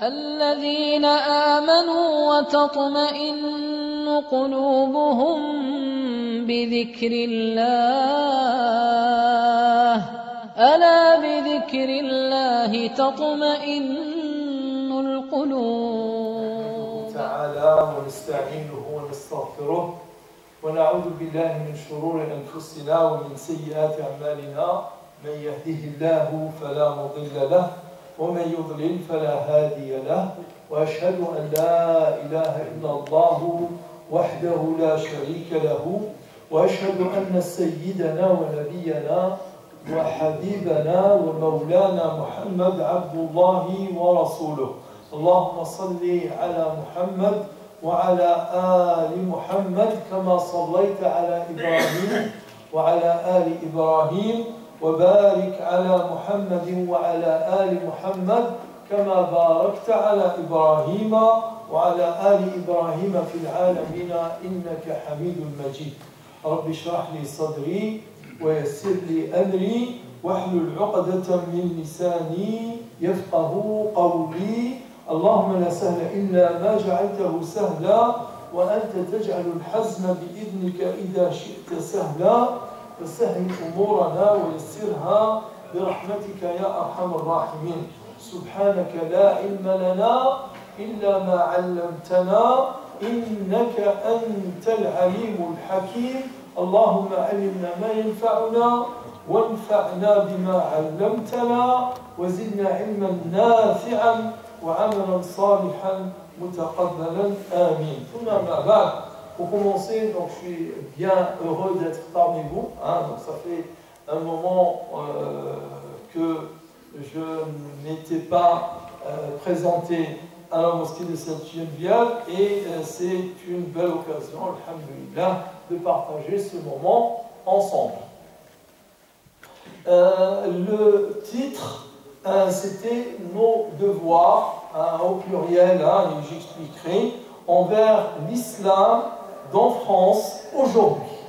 الذين آمنوا وتطمئن قلوبهم بذكر الله ألا بذكر الله تطمئن القلوب تعالى ونستعينه ونستغفره ونعوذ بالله من شرور أنفسنا ومن سيئات أعمالنا من يهده الله فلا مضل له ومن يضلل فلا هادي له وأشهد أن لا إله إلا الله وحده لا شريك له وأشهد أن سيدنا ونبينا وحبيبنا ومولانا محمد عبد الله ورسوله اللهم صل على محمد وعلى آل محمد كما صليت على إبراهيم وعلى آل إبراهيم وبارك على محمد وعلى آل محمد كما باركت على إبراهيم وعلى آل إبراهيم في العالمين إنك حميد مجيد رب اشرح لي صدري ويسر لي أمري واحلل عقدة من لساني يفقه قولي اللهم لا سهل إلا ما جعلته سهلا وأنت تجعل الحزن بإذنك إذا شئت سهلا فسهل أمورنا ويسرها برحمتك يا أرحم الراحمين سبحانك لا علم لنا إلا ما علمتنا إنك أنت العليم الحكيم اللهم علمنا ما ينفعنا وانفعنا بما علمتنا وزدنا علما نافعا وعملا صالحا متقبلا آمين ثم ما بعد. Pour commencer, donc, je suis bien heureux d'être parmi vous. Donc ça fait un moment que je n'étais pas présenté à la mosquée de Sainte-Geneviève et c'est une belle occasion, alhamdoulilah, de partager ce moment ensemble. Le titre, c'était nos devoirs, au pluriel, et j'expliquerai, envers l'islam dans France aujourd'hui.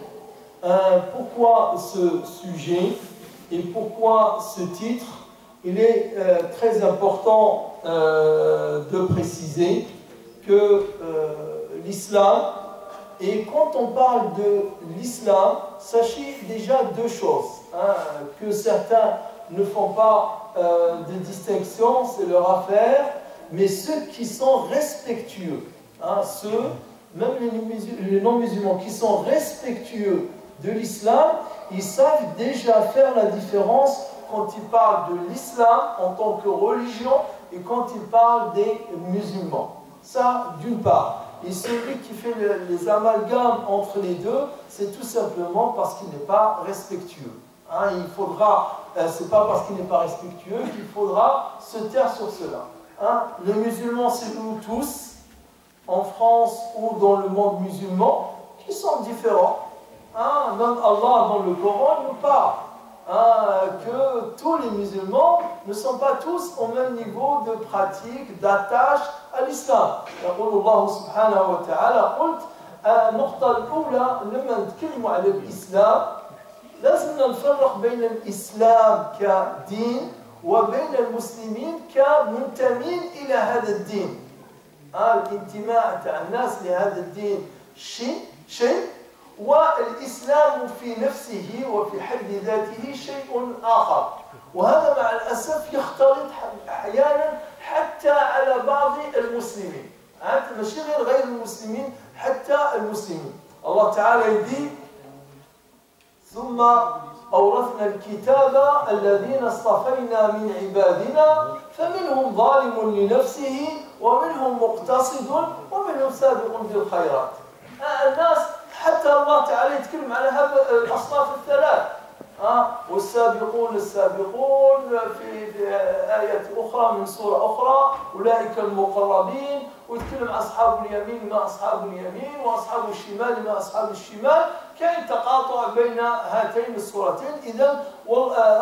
Pourquoi ce sujet et pourquoi ce titre? Il est très important de préciser que l'islam, et quand on parle de l'islam, sachez déjà deux choses, que certains ne font pas de distinction, c'est leur affaire, mais ceux qui sont respectueux, même les non-musulmans qui sont respectueux de l'islam, ils savent déjà faire la différence quand ils parlent de l'islam en tant que religion et quand ils parlent des musulmans. Ça, d'une part. Et celui qui fait les amalgames entre les deux, c'est tout simplement parce qu'il n'est pas respectueux. Il faudra, c'est pas parce qu'il n'est pas respectueux qu'il faudra se taire sur cela. Le musulman, c'est nous tous, en France ou dans le monde musulman, qui sont différents. Même Allah dans le Coran nous parle que tous les musulmans ne sont pas tous au même niveau de pratique, d'attache à l'islam. يقول الله سبحانه وتعالى قلت النقطة الأولى لما نتكلم على الإسلام لازم نفرق بين الإسلام كدين وبين المسلمين كمنتمين إلى هذا الدين. الانتماء تاع الناس لهذا الدين شيء والإسلام في نفسه وفي حد ذاته شيء آخر وهذا مع الأسف يختلط أحيانا حتى على بعض المسلمين ماشي غير المسلمين حتى المسلمين. الله تعالى يقول ثم أورثنا الكتاب الذين اصطفينا من عبادنا فمنهم ظالم لنفسه ومنهم مقتصد ومنهم سابق بالخيرات. الناس حتى الله تعالى يتكلم على هذه الأصناف الثلاث والسابقون السابقون في آية أخرى من سورة أخرى أولئك المقربين ويتكلم عن أصحاب اليمين ما أصحاب اليمين وأصحاب الشمال ما أصحاب الشمال. كاين تقاطع بين هاتين الصورتين. إذن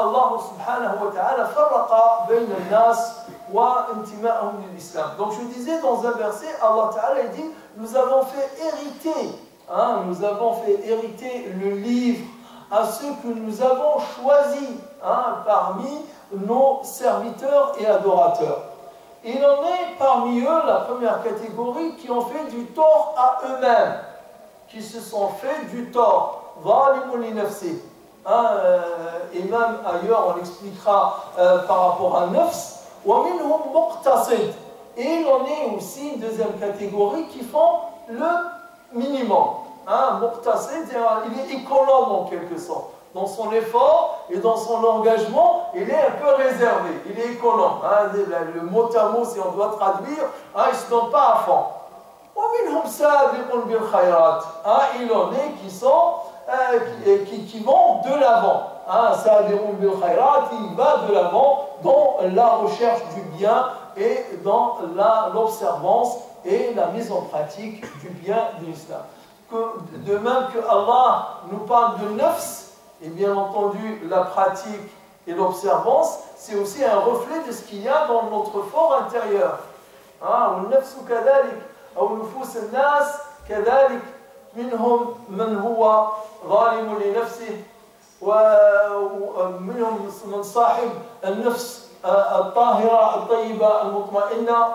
الله سبحانه وتعالى فرق بين الناس وانتمائهم للإسلام. Donc je disais dans un verset, Allah Ta'ala dit nous avons fait hériter le livre à ceux que nous avons choisis parmi nos serviteurs et adorateurs. il en est parmi eux, la première catégorie, qui ont fait du tort à eux-mêmes, qui se sont fait du tort. Et même ailleurs, on expliquera par rapport à nafs. Et il en est aussi une deuxième catégorie qui font le minimum. Muqtasid, il est économe en quelque sorte. Dans son effort et dans son engagement, il est un peu réservé, il est économe. Le mot à mot, si on doit traduire, il ne se donne pas à fond. Il en est qui vont de l'avant. Il va de l'avant dans la recherche du bien et dans l'observance et la mise en pratique du bien de l'islam. De même que Allah nous parle de nafs, et bien entendu la pratique et l'observance, c'est aussi un reflet de ce qu'il y a dans notre fort intérieur. والنفس كذلك أو نفوس الناس كذلك منهم من هو ظالم لنفسه ومنهم من صاحب النفس الطاهرة الطيبة المطمئنة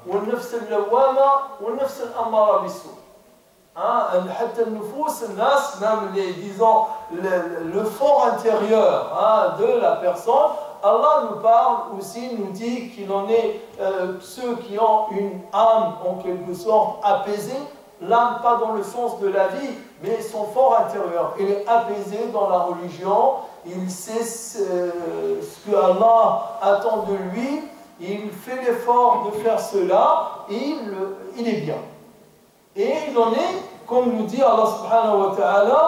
والنفس اللوامة والنفس الأمارة بالسوء. حتى النفوس الناس même disons le fort intérieur de la personne, Allah nous parle aussi, nous dit qu'il en est ceux qui ont une âme en quelque sorte apaisée, l'âme pas dans le sens de la vie, mais son fort intérieur. Il est apaisé dans la religion, il sait ce que Allah attend de lui, il fait l'effort de faire cela, et il est bien. Et il en est, comme nous dit Allah subhanahu wa ta'ala,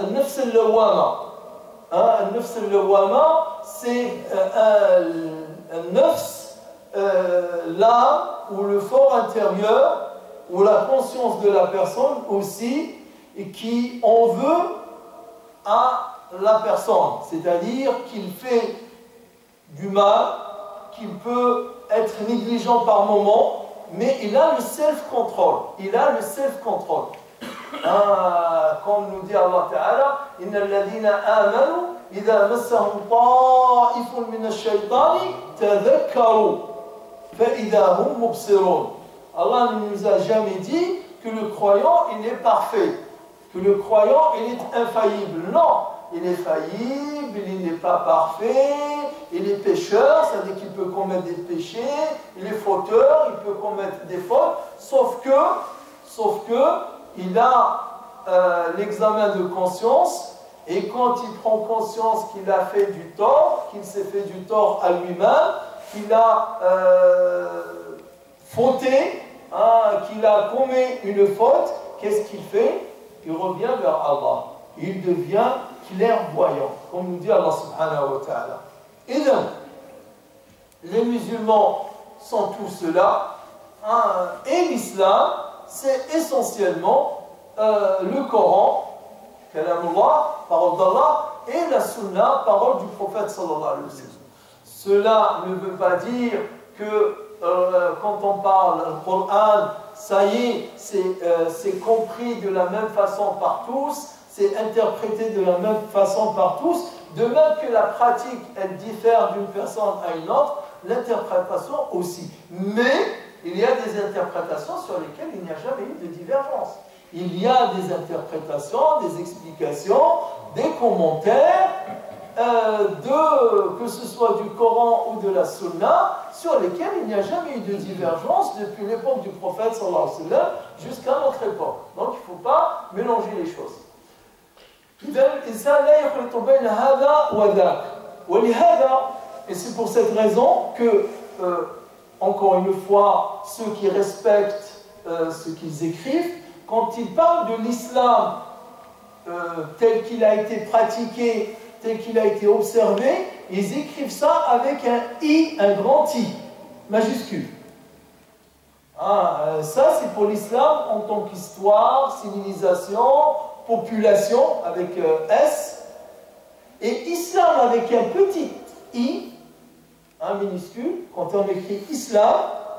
al-nafs al-lawama. Al-nafs al-lawama, c'est un nafs, l'âme ou le fort intérieur ou la conscience de la personne aussi, et qui en veut à la personne. C'est-à-dire qu'il fait du mal, qu'il peut être négligent par moment, mais il a le self-control. Il a le self-control. Comme nous dit Allah Ta'ala, Inna alladhina amanu, idha massahum ta'ifun min ash-shaytani, tadhakkaru, fa idha hum mubsirun. Allah ne nous a jamais dit que le croyant, il est parfait, que le croyant, il est infaillible. Non, il est faillible, il n'est pas parfait, il est pécheur, c'est-à-dire qu'il peut commettre des péchés, il est fauteur, il peut commettre des fautes, sauf que il a l'examen de conscience, et quand il prend conscience qu'il a fait du tort, qu'il s'est fait du tort à lui-même, qu'il a fauté, qu'il a commis une faute, qu'est-ce qu'il fait? Il revient vers Allah. Il devient clairvoyant, comme nous dit Allah subhanahu wa ta'ala. Et donc, les musulmans sont tous cela, et l'islam, c'est essentiellement le Coran, Kalamullah, parole d'Allah, et la Sunna, parole du prophète sallallahu alayhi wa sallam. Cela ne veut pas dire que quand on parle du Coran, ça y est, c'est compris de la même façon par tous, c'est interprété de la même façon par tous, de même que la pratique, elle diffère d'une personne à une autre, l'interprétation aussi. Mais il y a des interprétations sur lesquelles il n'y a jamais eu de divergence. Il y a des interprétations, des explications, des commentaires, que ce soit du Coran ou de la Sunna, sur lesquels il n'y a jamais eu de divergence depuis l'époque du prophète sallallahu alayhi wa sallam jusqu'à notre époque. Donc il ne faut pas mélanger les choses. Et c'est pour cette raison que, encore une fois, ceux qui respectent ce qu'ils écrivent, quand ils parlent de l'islam tel qu'il a été pratiqué, tel qu'il a été observé, ils écrivent ça avec un I, un grand I, majuscule. Ça, c'est pour l'islam en tant qu'histoire, civilisation, population, avec S, et islam avec un petit I, un minuscule. Quand on écrit islam,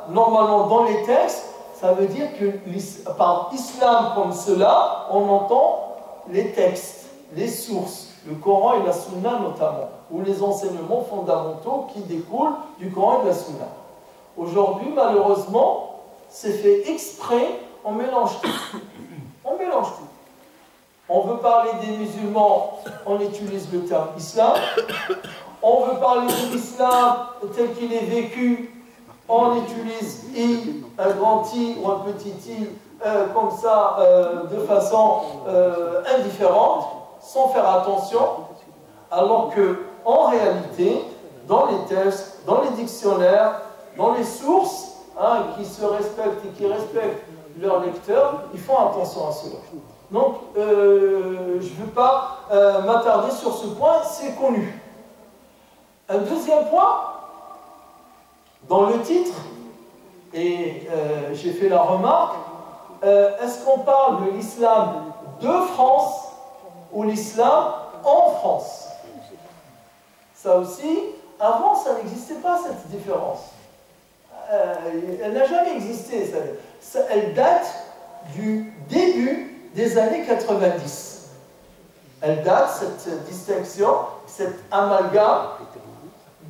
normalement dans les textes, ça veut dire que par islam comme cela, on entend les textes. les sources, le Coran et la Sunna notamment, ou les enseignements fondamentaux qui découlent du Coran et de la Sunna. Aujourd'hui, malheureusement, c'est fait exprès, on mélange tout. On mélange tout. On veut parler des musulmans, on utilise le terme islam. On veut parler de l'islam tel qu'il est vécu, on utilise I, un grand I ou un petit I, comme ça, de façon indifférente, sans faire attention, alors que, en réalité, dans les textes, dans les dictionnaires, dans les sources, qui se respectent et qui respectent leurs lecteurs, ils font attention à cela. Donc, je ne veux pas m'attarder sur ce point, c'est connu. Un deuxième point, dans le titre, et j'ai fait la remarque, est-ce qu'on parle de l'islam de France ou l'islam en France? Ça aussi, avant, ça n'existait pas cette différence. Elle n'a jamais existé. Elle date du début des années 90. Elle date, cette distinction, cet amalgame,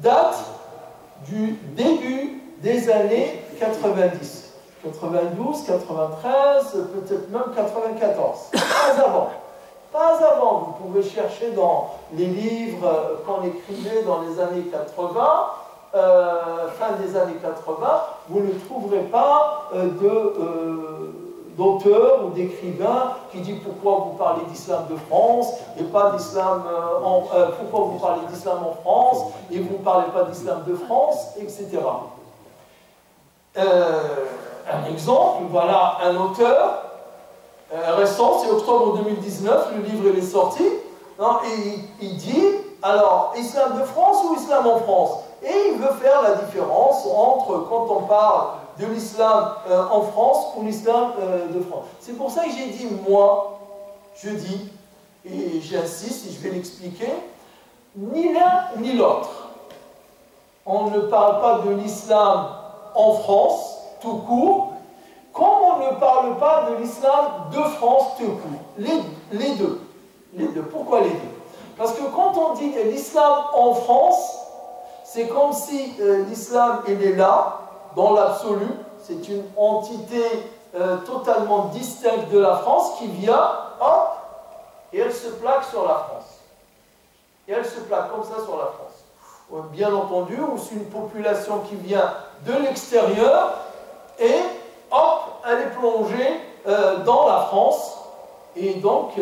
date du début des années 90. 92, 93, peut-être même 94. Pas avant. Pas avant. Vous pouvez chercher dans les livres qu'on écrivait dans les années 80, fin des années 80, vous ne trouverez pas d'auteurs ou d'écrivains qui disent pourquoi vous parlez d'islam de France et pas d'islam pourquoi vous parlez d'islam en France et vous ne parlez pas d'islam de France, etc. Un exemple, voilà un auteur récent, c'est octobre 2019, le livre il est sorti, et il dit alors islam de France ou islam en France, et il veut faire la différence entre quand on parle de l'islam en France ou l'islam de France. C'est pour ça que j'ai dit moi, je dis, et j'insiste et je vais l'expliquer, ni l'un ni l'autre. On ne parle pas de l'islam en France, tout court, comme on ne parle pas de l'islam de France, tout court. Les deux. Les deux. Pourquoi les deux? Parce que quand on dit l'islam en France, c'est comme si l'islam, il est là, dans l'absolu, c'est une entité totalement distincte de la France qui vient, hop, et elle se plaque sur la France. Et elle se plaque comme ça sur la France. Bien entendu, ou c'est une population qui vient de l'extérieur, et hop, elle est plongée dans la France. Et donc,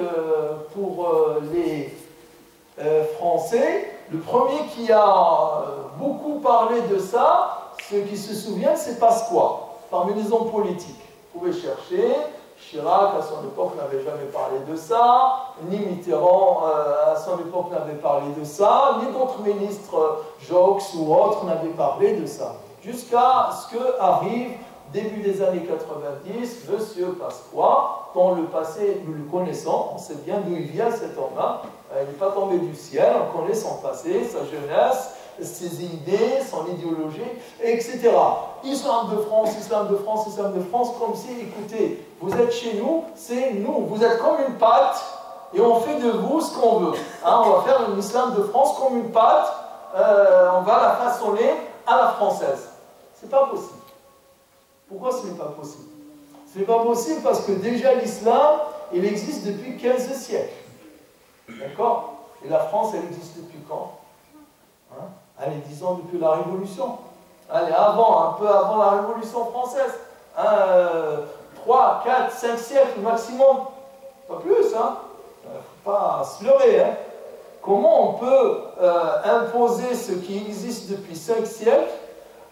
pour les Français, le premier qui a beaucoup parlé de ça, ceux qui se souviennent, c'est Pasqua, parmi les hommes politiques. Vous pouvez chercher, Chirac à son époque n'avait jamais parlé de ça, ni Mitterrand à son époque n'avait parlé de ça, ni d'autres ministres, Jox ou autres, n'avaient parlé de ça. Jusqu'à ce qu'arrive, début des années 90, M. Pasqua, dont le passé, nous le connaissons, on sait bien d'où il vient cet homme-là, il n'est pas tombé du ciel, on connaît son passé, sa jeunesse, ses idées, son idéologie, etc. Islam de France, islam de France, islam de France, comme si, écoutez, vous êtes chez nous, c'est nous, vous êtes comme une pâte, et on fait de vous ce qu'on veut. On va faire un islam de France comme une pâte, on va la façonner à la française. C'est pas possible. Pourquoi ce n'est pas possible? Ce n'est pas possible parce que déjà l'islam, il existe depuis 15 siècles. D'accord? Et la France, elle existe depuis quand? Allez, disons depuis la Révolution. Allez, avant, un peu avant la Révolution française. 3, 4, 5 siècles maximum. Pas plus, il ne faut pas se leurrer. Comment on peut imposer ce qui existe depuis 5 siècles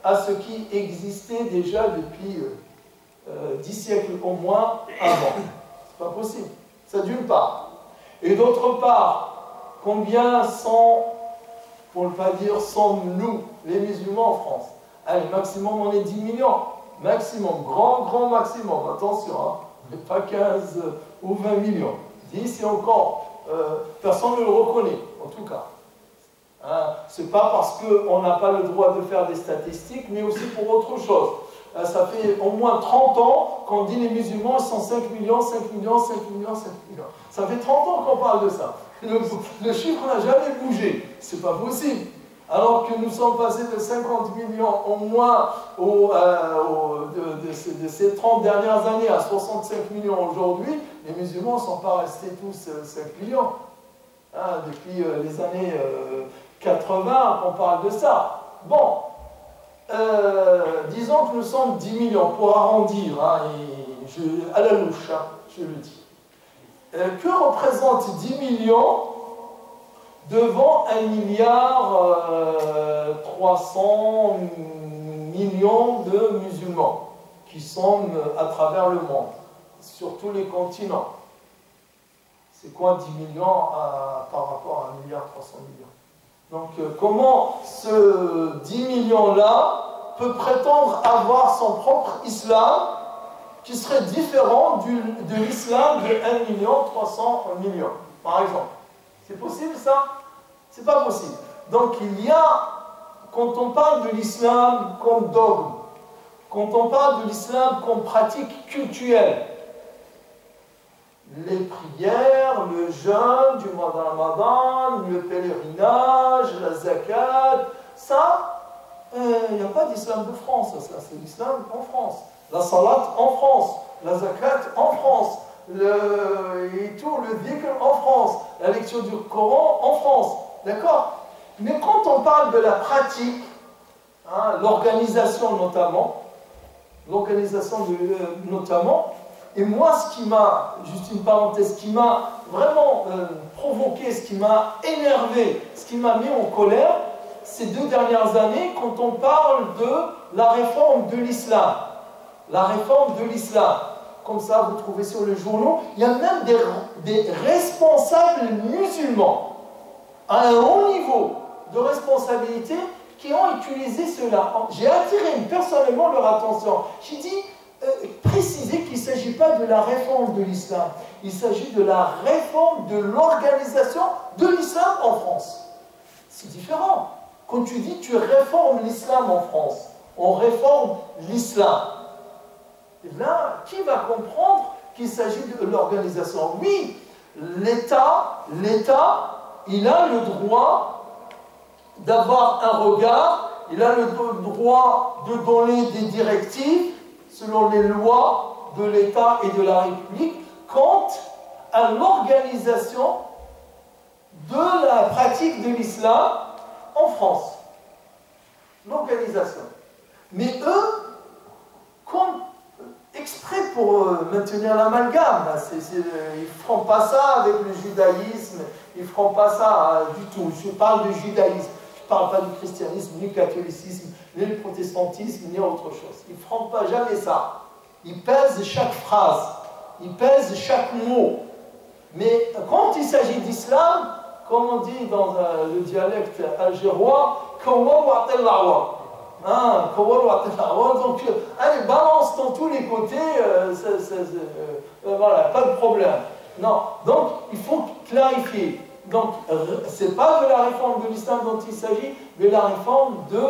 à ce qui existait déjà depuis 10 siècles au moins avant? C'est pas possible. Ça d'une part. Et d'autre part, combien sont, pour ne pas dire sommes-nous, les musulmans en France? Allez, maximum, on est 10 millions. Maximum, grand maximum. Attention, pas 15 ou 20 millions. 10 et encore, personne ne le reconnaît, en tout cas. C'est pas parce qu'on n'a pas le droit de faire des statistiques, mais aussi pour autre chose. Ça fait au moins 30 ans qu'on dit les musulmans, ils sont 5 millions, 5 millions, 5 millions, 5 millions. Ça fait 30 ans qu'on parle de ça. Le chiffre n'a jamais bougé. C'est pas possible. Alors que nous sommes passés de 50 millions au moins de ces 30 dernières années à 65 millions aujourd'hui, les musulmans ne sont pas restés tous 5 millions. Hein, depuis les années 80 qu'on parle de ça. Bon, disons que nous sommes 10 millions, pour arrondir, hein, à la louche, hein, je le dis. Que représente 10 millions devant 1 milliard 300 millions de musulmans qui sont à travers le monde, sur tous les continents? C'est quoi 10 millions par rapport à 1 milliard 300 millions? Donc comment ce 10 millions-là peut prétendre avoir son propre islam qui serait différent de l'islam de 1 million 300 millions, par exemple? C'est possible ça? C'est pas possible. Donc il y a, quand on parle de l'islam comme dogme, quand on parle de l'islam comme pratique cultuelle, les prières, le jeûne du mois de Ramadan, le pèlerinage, la zakat, ça, il n'y a pas d'islam de France, ça c'est l'islam en France. La salat en France, la zakat en France, et tout le dhikr en France, la lecture du Coran en France, d'accord? Mais quand on parle de la pratique, hein, l'organisation notamment, et moi ce qui m'a, juste une parenthèse, ce qui m'a vraiment provoqué, ce qui m'a énervé, ce qui m'a mis en colère, ces 2 dernières années, quand on parle de la réforme de l'islam. La réforme de l'islam. Comme ça, vous trouvez sur les journaux, il y a même des responsables musulmans à un haut niveau de responsabilité qui ont utilisé cela. J'ai attiré personnellement leur attention. J'ai dit, préciser qu'il ne s'agit pas de la réforme de l'islam, il s'agit de la réforme de l'organisation de l'islam en France. C'est différent. Quand tu dis tu réformes l'islam en France, on réforme l'islam. Et là, qui va comprendre qu'il s'agit de l'organisation? Oui, l'État, il a le droit d'avoir un regard, il a le droit de donner des directives selon les lois de l'État et de la République quant à l'organisation de la pratique de l'islam en France. L'organisation. Mais eux, comme exprès pour maintenir l'amalgame, ils ne feront pas ça avec le judaïsme, ils ne feront pas ça du tout. Je parle de judaïsme, je ne parle pas du christianisme, ni du catholicisme, ni du protestantisme, ni autre chose. Ils ne feront pas jamais ça. Ils pèsent chaque phrase, ils pèsent chaque mot. Mais quand il s'agit d'islam, comme on dit dans le dialecte algérois, donc, allez, balance dans tous les côtés, voilà, pas de problème. Non, donc il faut clarifier. Donc, ce n'est pas de la réforme de l'islam dont il s'agit, mais la réforme de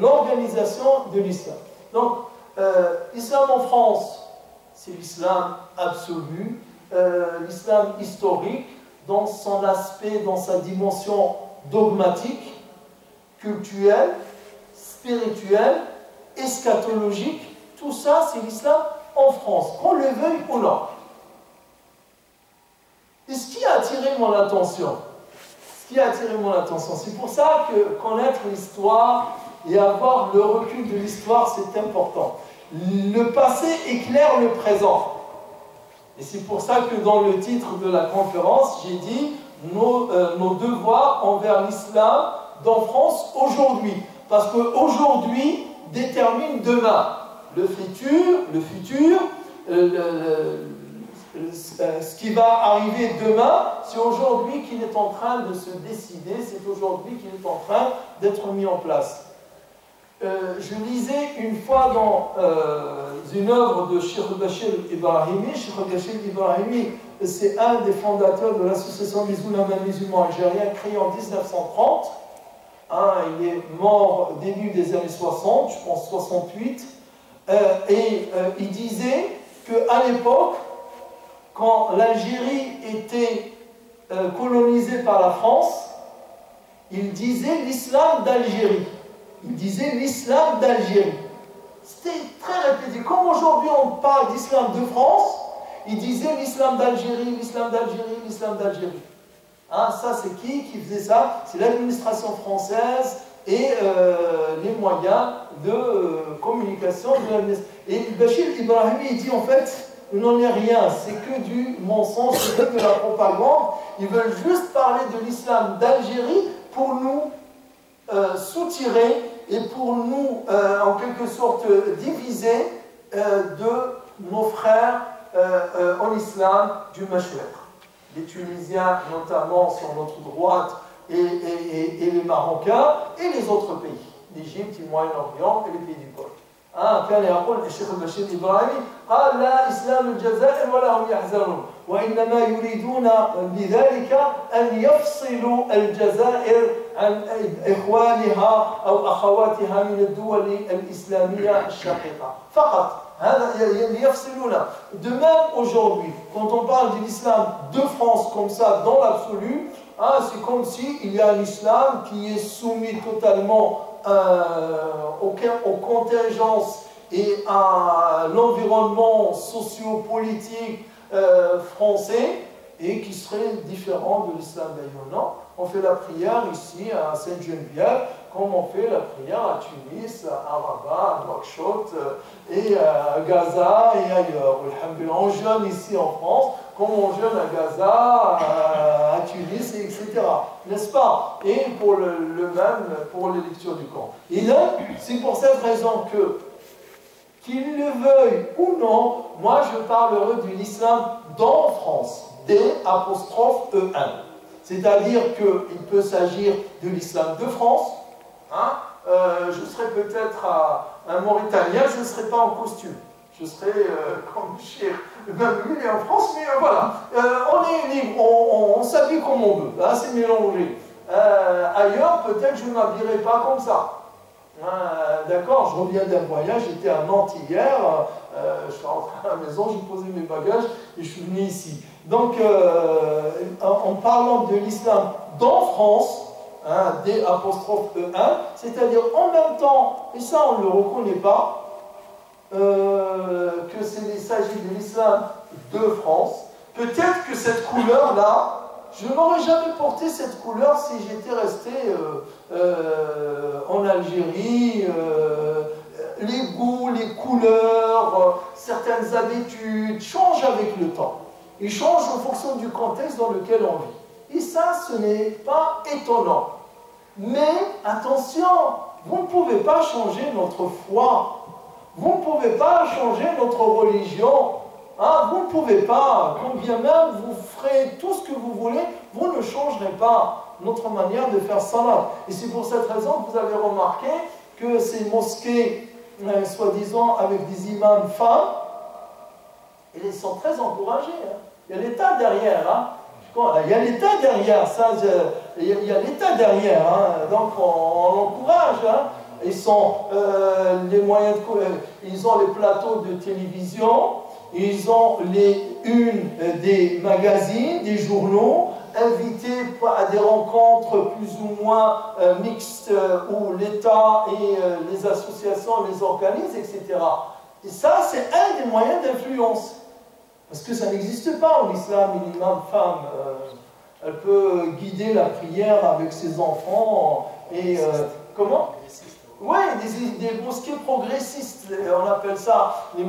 l'organisation de l'islam. Donc, l'islam en France, c'est l'islam absolu, l'islam historique, dans son aspect, dans sa dimension dogmatique, culturelle, spirituelle, eschatologique, tout ça c'est l'islam en France, qu'on le veuille ou non. Et ce qui a attiré mon attention, c'est pour ça que connaître l'histoire et avoir le recul de l'histoire, c'est important. Le passé éclaire le présent. Et c'est pour ça que dans le titre de la conférence, j'ai dit nos devoirs envers l'islam dans France aujourd'hui. Parce qu'aujourd'hui détermine demain. Le futur, ce qui va arriver demain, c'est aujourd'hui qu'il est en train de se décider, c'est aujourd'hui qu'il est en train d'être mis en place. Je lisais une fois dans une œuvre de Cheikh Bachir Ibrahimi. Cheikh Bachir Ibrahimi, c'est un des fondateurs de l'association des oulémas musulmans algériens créée en 1930. Il est mort au début des années 60, je pense 68. il disait qu'à l'époque, quand l'Algérie était colonisée par la France, il disait l'islam d'Algérie. Il disait l'islam d'Algérie. C'était très répété. Comme aujourd'hui on parle d'islam de France, il disait l'islam d'Algérie, l'islam d'Algérie, l'islam d'Algérie. Hein, ça c'est qui faisait ça? C'est l'administration française et les moyens de communication de l'administration. Et Bachir Ibrahimi, il dit en fait, il n'en est rien, c'est que du mensonge, c'est que de la propagande. Ils veulent juste parler de l'islam d'Algérie pour nous soutirer et pour nous, en quelque sorte, diviser de nos frères en islam du Mashriq. Les Tunisiens, notamment, sur notre droite, et les Marocains, et les autres pays, l'Égypte, le Moyen-Orient et les pays du Golfe. كان يقول الشيخ البشير الإبراهيمي قال لا إسلام الجزائر ولا هم يحزنون وإنما يريدون بذلك أن يفصلوا الجزائر عن إخوانها أو أخواتها من الدول الإسلامية الشقيقة فقط هذا يفصلون. De même aujourd'hui, quand on parle de l'islam de France comme ça dans l'absolu, c'est comme s'il y a un islam qui est soumis totalement aux contingences et à l'environnement socio-politique français et qui serait différent de l'islam d'ailleurs. Non, on fait la prière ici à Sainte-Geneviève comme on fait la prière à Tunis, à Rabat, à Nouakchott et à Gaza et ailleurs. On jeûne ici en France comme on jeûne à Gaza, à Tunis, etc. N'est-ce pas? Et pour le même pour les lectures du Coran. Et là, c'est pour cette raison que, qu'il le veuille ou non, moi je parlerai de l'islam dans France, D'(E1). C'est-à-dire qu'il peut s'agir de l'islam de France. Je serais peut-être un Mauritanien, je ne serais pas en costume. Je serais comme chez même lui en France, mais voilà. On est libre, on s'habille comme on veut. Là, c'est mélangé. Ailleurs, peut-être je ne m'habillerai pas comme ça. D'accord, je reviens d'un voyage, j'étais à Nantes hier, je suis rentré à la maison, j'ai posé mes bagages et je suis venu ici. Donc, en parlant de l'islam dans France, D'(E1), c'est-à-dire en même temps, et ça on ne le reconnaît pas, qu'il s'agit de l'islam de France. Peut-être que cette couleur-là, je n'aurais jamais porté cette couleur si j'étais resté en Algérie. Les goûts, les couleurs, certaines habitudes changent avec le temps. Ils changent en fonction du contexte dans lequel on vit. Et ça, ce n'est pas étonnant. Mais attention, vous ne pouvez pas changer notre foi. Vous ne pouvez pas changer notre religion. Vous ne pouvez pas, quand bien même vous ferez tout ce que vous voulez, vous ne changerez pas notre manière de faire salat. Et c'est pour cette raison que vous avez remarqué que ces mosquées, soi-disant avec des imams femmes, ils sont très encouragés. Il y a l'État derrière. Il y a l'État derrière, il y a l'État derrière. Donc on l'encourage. Ils sont les moyens ils ont les plateaux de télévision, ils ont les unes des magazines, des journaux, invités à des rencontres plus ou moins mixtes où l'État et les associations les organisent, etc. Et ça, c'est un des moyens d'influence. Parce que ça n'existe pas en islam, une imam femme. Elle peut guider la prière avec ses enfants et... comment? Oui, des mosquées progressistes, on appelle ça les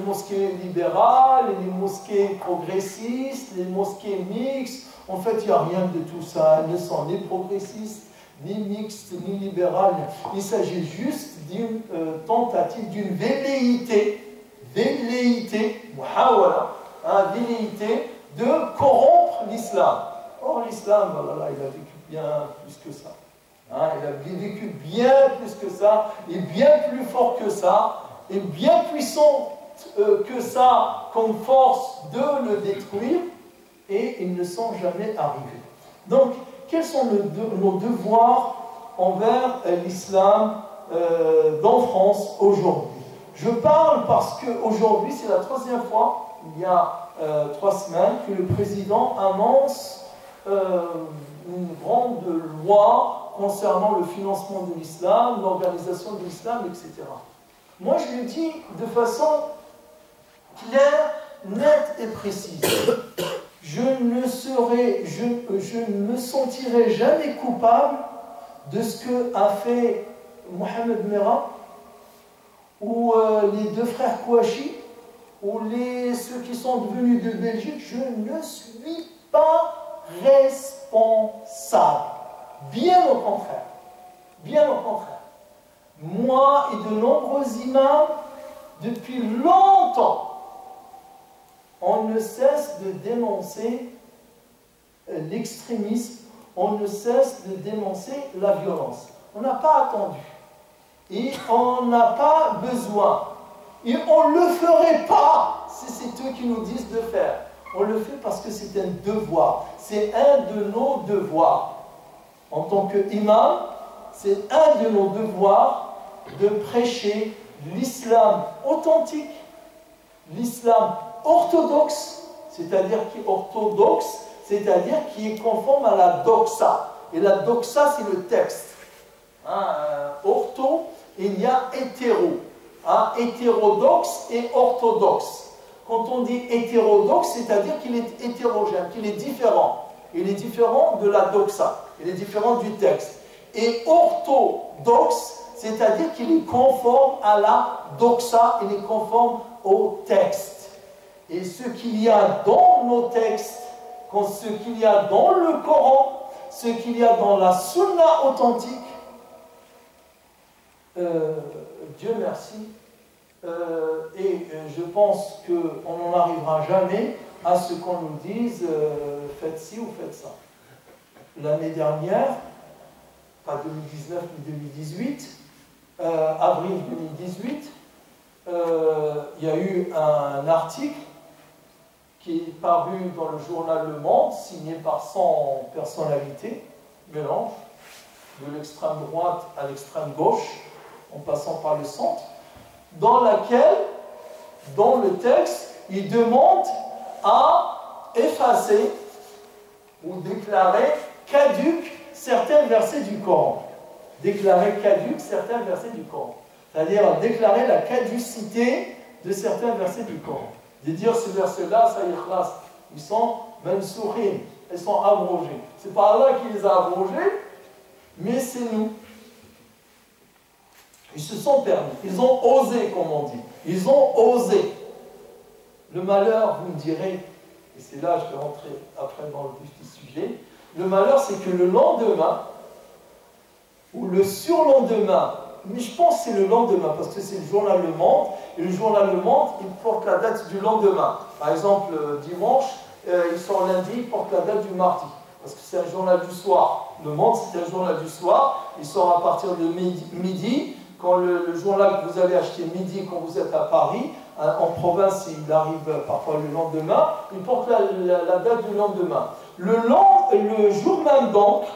mosquées libérales, les mosquées progressistes, les mosquées mixtes. En fait, il n'y a rien de tout ça. Elles ne sont ni progressistes, ni mixtes, ni libérales. Il s'agit juste d'une tentative, d'une velléité, de corrompre l'islam. Or, l'islam, voilà, il a vécu bien plus que ça. Il a vécu bien plus que ça, et bien plus fort que ça, et bien puissant que ça, comme force de le détruire, et ils ne sont jamais arrivés. Donc, quels sont nos devoirs envers l'islam dans France aujourd'hui? Je parle parce qu'aujourd'hui, c'est la troisième fois, il y a 3 semaines, que le président annonce une grande loi concernant le financement de l'islam, l'organisation de l'islam, etc. Moi, je le dis de façon claire, nette et précise. Je ne me sentirai jamais coupable de ce que a fait Mohamed Merah ou les 2 frères Kouachi ou ceux qui sont venus de Belgique. Je ne suis pas responsable. Bien au contraire. Bien au contraire. Moi et de nombreux imams, depuis longtemps, on ne cesse de dénoncer l'extrémisme, on ne cesse de dénoncer la violence. On n'a pas attendu. Et on n'a pas besoin. Et on ne le ferait pas si c'est eux qui nous disent de faire. On le fait parce que c'est un devoir. C'est un de nos devoirs. En tant qu'imam, c'est un de nos devoirs de prêcher l'islam authentique, l'islam orthodoxe, c'est-à-dire qui est conforme à la doxa. Et la doxa, c'est le texte. Ortho, et il y a hétéro. Hétérodoxe et orthodoxe. Quand on dit hétérodoxe, c'est-à-dire qu'il est hétérogène, qu'il est différent. Il est différent de la doxa. Il est différent du texte. Et orthodoxe, c'est-à-dire qu'il est conforme à la doxa, il est conforme au texte. Et ce qu'il y a dans nos textes, ce qu'il y a dans le Coran, ce qu'il y a dans la sunna authentique, Dieu merci, et je pense qu'on n'en arrivera jamais à ce qu'on nous dise faites ci ou faites ça. L'année dernière, pas 2019 mais 2018, avril 2018, il y a eu un article qui est paru dans le journal Le Monde, signé par 100 personnalités, mélange, de l'extrême droite à l'extrême gauche, en passant par le centre, dans le texte, il demande à effacer ou déclarer caduques certains versets du Coran. Déclarer caduques certains versets du Coran. C'est-à-dire déclarer la caducité de certains versets du Coran. De dire ce verset-là, ça y est, ils sont mansoukhines, ils sont abrogés. C'est pas Allah qui les a abrogés, mais c'est nous. Ils se sont permis, ils ont osé, comme on dit. Ils ont osé. Le malheur, vous me direz, et c'est là que je vais rentrer après dans le vif du sujet, le malheur, c'est que le lendemain, ou le surlendemain, mais je pense que c'est le lendemain, parce que c'est le journal Le Monde, et le journal Le Monde, il porte la date du lendemain. Par exemple, dimanche, il sort lundi, il porte la date du mardi, parce que c'est un journal du soir. Le Monde, c'est un journal du soir, il sort à partir de midi. Quand le journal que vous allez acheter midi, quand vous êtes à Paris, en province, il arrive parfois le lendemain, il porte la date du lendemain. Le jour même donc,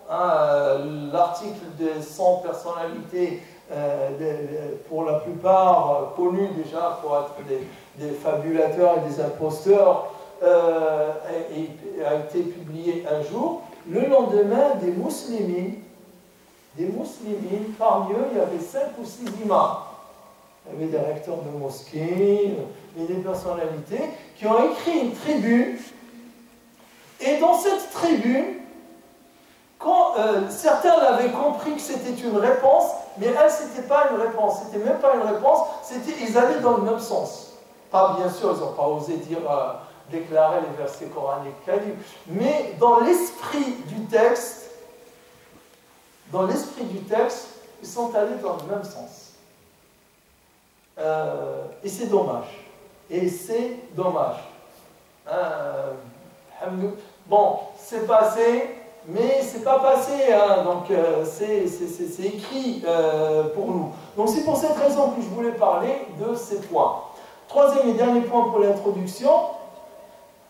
l'article des 100 personnalités, pour la plupart connues déjà pour être des fabulateurs et des imposteurs, a été publié un jour. Le lendemain, des musulmans, parmi eux, il y avait 5 ou 6 imams. Il y avait des recteurs de mosquées, et des personnalités qui ont écrit une tribune. Et dans cette tribune, quand certains l'avaient compris que c'était une réponse, mais elle, c'était pas une réponse, c'était même pas une réponse, ils allaient dans le même sens. Pas bien sûr, ils n'ont pas osé déclarer les versets coraniques caducs, mais dans l'esprit du texte, ils sont allés dans le même sens. Et c'est dommage. Bon, c'est passé, mais c'est pas passé, donc c'est écrit pour nous. Donc c'est pour cette raison que je voulais parler de ces points. Troisième et dernier point pour l'introduction.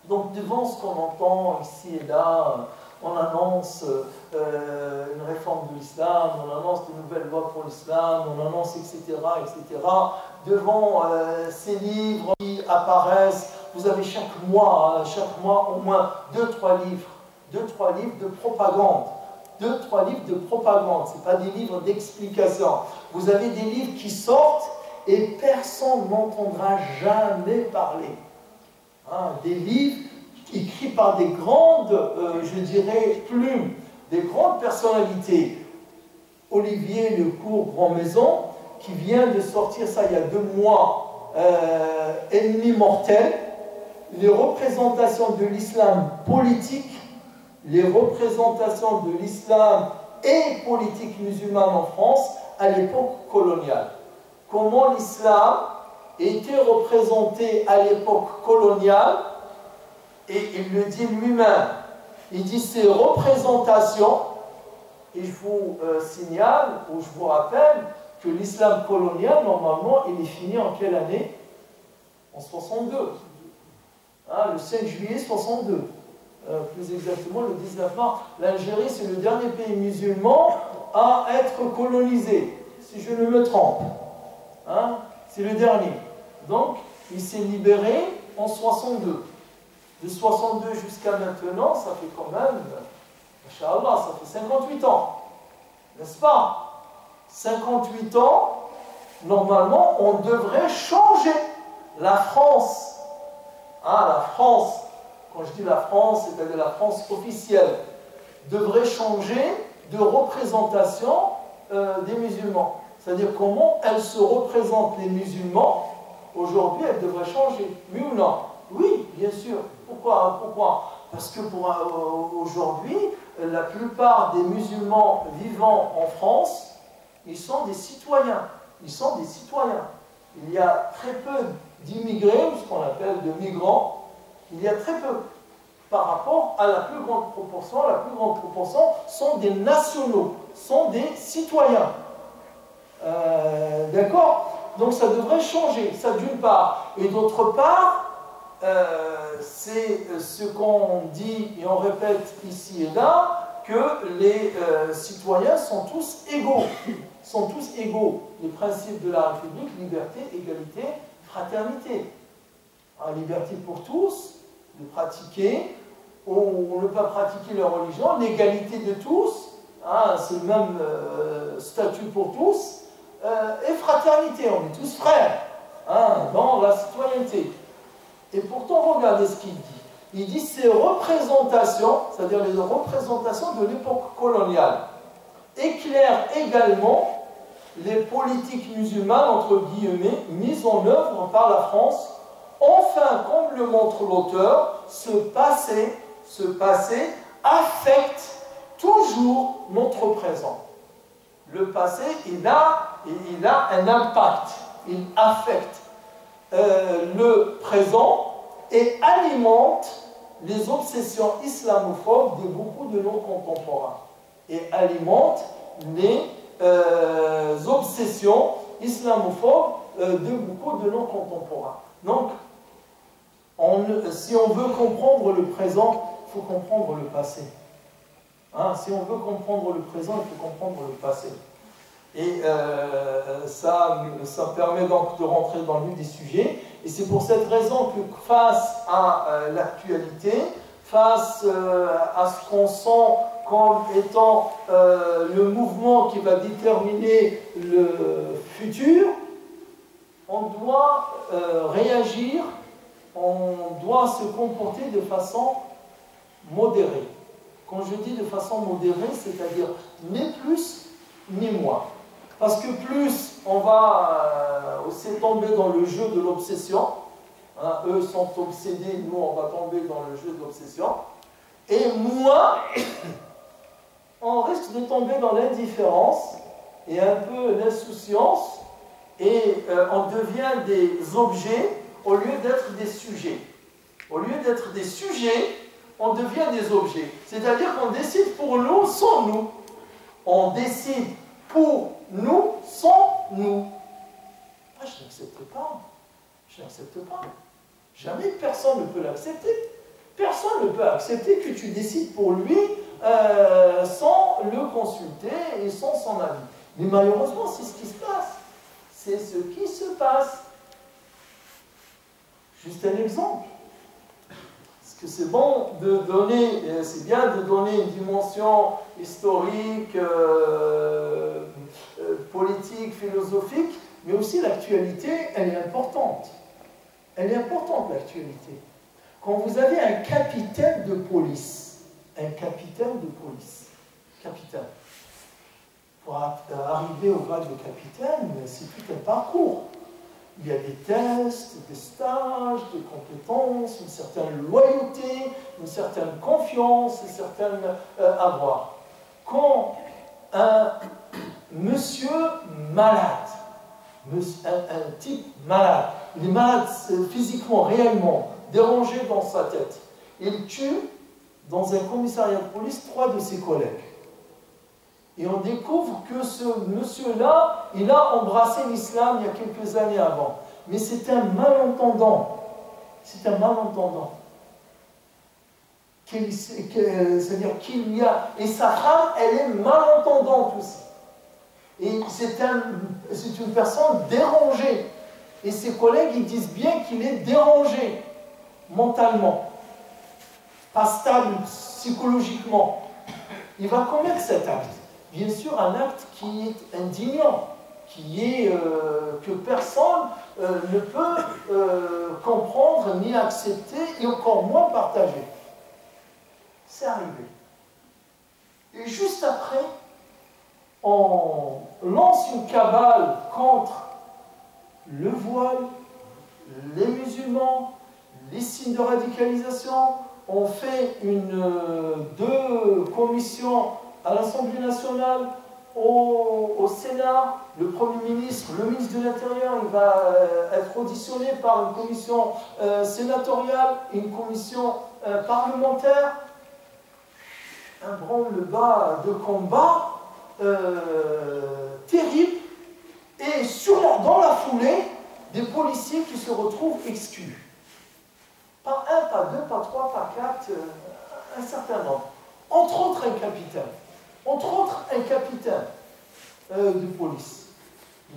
Donc devant ce qu'on entend ici et là, on annonce une réforme de l'islam, on annonce de nouvelles lois pour l'islam, on annonce etc., etc. devant ces livres qui apparaissent. Vous avez chaque mois au moins 2-3 livres. 2-3 livres de propagande. 2-3 livres de propagande. Ce n'est pas des livres d'explication. Vous avez des livres qui sortent et personne n'entendra jamais parler. Hein, des livres écrits par des grandes, je dirais, plumes, des grandes personnalités. Olivier Lecourt Grand-Maison, qui vient de sortir ça il y a 2 mois, Ennemi mortel, les représentations de l'islam politique, les représentations de l'islam et politique musulmane en France à l'époque coloniale. Comment l'islam était représenté à l'époque coloniale, et il le dit lui-même. Il dit ces représentations, et je vous signale, ou je vous rappelle, que l'islam colonial, normalement, il est fini en quelle année? En 62. Hein, le 5 juillet 62. Plus exactement le 19 mars. L'Algérie, c'est le dernier pays musulman à être colonisé, si je ne me trompe. Hein, c'est le dernier. Donc, il s'est libéré en 62. De 62 jusqu'à maintenant, ça fait quand même, Inch'Allah, ça fait 58 ans. N'est-ce pas? 58 ans, normalement, on devrait changer la France. Hein, la France, quand je dis la France, c'est-à-dire la France officielle, devrait changer de représentation des musulmans. C'est-à-dire comment elle se représente les musulmans, aujourd'hui, elle devrait changer. Oui ou non? Oui, bien sûr. Pourquoi? Parce que aujourd'hui, la plupart des musulmans vivant en France, ils sont des citoyens. Ils sont des citoyens. Il y a très peu d'immigrés, ou ce qu'on appelle de migrants. Il y a très peu. Par rapport à la plus grande proportion sont des nationaux, sont des citoyens. D'accord? Donc ça devrait changer, ça d'une part. Et d'autre part, c'est ce qu'on dit et on répète ici et là, que les citoyens sont tous égaux. Sont tous égaux. Les principes de la République, liberté, égalité, fraternité. Liberté pour tous, de pratiquer ou ne pas pratiquer leur religion, l'égalité de tous, c'est le même statut pour tous, et fraternité, on est tous frères dans la citoyenneté. Et pourtant, regardez ce qu'il dit. Il dit ces représentations, c'est-à-dire les représentations de l'époque coloniale, éclairent également les politiques musulmanes, entre guillemets, mises en œuvre par la France. Enfin, comme le montre l'auteur, ce passé affecte toujours notre présent. Le passé, il a un impact, il affecte le présent et alimente les obsessions islamophobes de beaucoup de nos contemporains. Et alimente les obsessions islamophobes de beaucoup de nos contemporains. Donc, si on veut comprendre le présent, il faut comprendre le passé. Si on veut comprendre le présent, il faut comprendre le passé. Et ça permet donc de rentrer dans le vif des sujets. Et c'est pour cette raison que face à l'actualité, face à ce qu'on sent comme étant le mouvement qui va déterminer le futur, on doit réagir, on doit se comporter de façon modérée. Quand je dis de façon modérée, c'est-à-dire ni plus ni moins. Parce que plus on va aussi tomber dans le jeu de l'obsession, eux sont obsédés, nous on va tomber dans le jeu de l'obsession, et moins on risque de tomber dans l'indifférence et un peu l'insouciance, et on devient des objets au lieu d'être des sujets. Au lieu d'être des sujets, on devient des objets. C'est-à-dire qu'on décide pour nous sans nous. On décide pour nous sans nous. Je n'accepte pas. Je n'accepte pas. Jamais personne ne peut l'accepter. Personne ne peut accepter que tu décides pour lui sans le consulter et sans son avis. Mais malheureusement, c'est ce qui se passe. c'est ce qui se passe. Juste un exemple. Parce que c'est bon de donner, c'est bien de donner une dimension historique, politique, philosophique, mais aussi l'actualité, elle est importante. Elle est importante, l'actualité. Quand vous avez un capitaine de police, capitaine, pour arriver au grade de capitaine, c'est tout un parcours. Il y a des tests, des stages, des compétences, une certaine loyauté, une certaine confiance, une certaine avoir. Quand un monsieur malade, un type malade, il est malade physiquement, réellement, dérangé dans sa tête, il tue dans un commissariat de police 3 de ses collègues. Et on découvre que ce monsieur-là, il a embrassé l'islam il y a quelques années avant. Mais c'est un malentendant. C'est un malentendant. C'est-à-dire qu'il y a... Et sa femme, elle est malentendante aussi. Et c'est une personne dérangée. Et ses collègues, ils disent bien qu'il est dérangé mentalement. Pas stable psychologiquement. Il va commettre cet acte. Bien sûr, un acte qui est indignant, que personne ne peut comprendre ni accepter et encore moins partager. C'est arrivé. Et juste après, on lance une cabale contre le voile, les musulmans, les signes de radicalisation. On fait 2 commissions à l'Assemblée nationale, au Sénat. Le Premier ministre, le ministre de l'Intérieur, il va être auditionné par une commission sénatoriale, une commission parlementaire. Un branle-bas de combat terrible. Et dans la foulée, des policiers qui se retrouvent exclus. Pas 1, pas 2, pas 3, pas 4, un certain nombre. Entre autres, un capitaine. De police.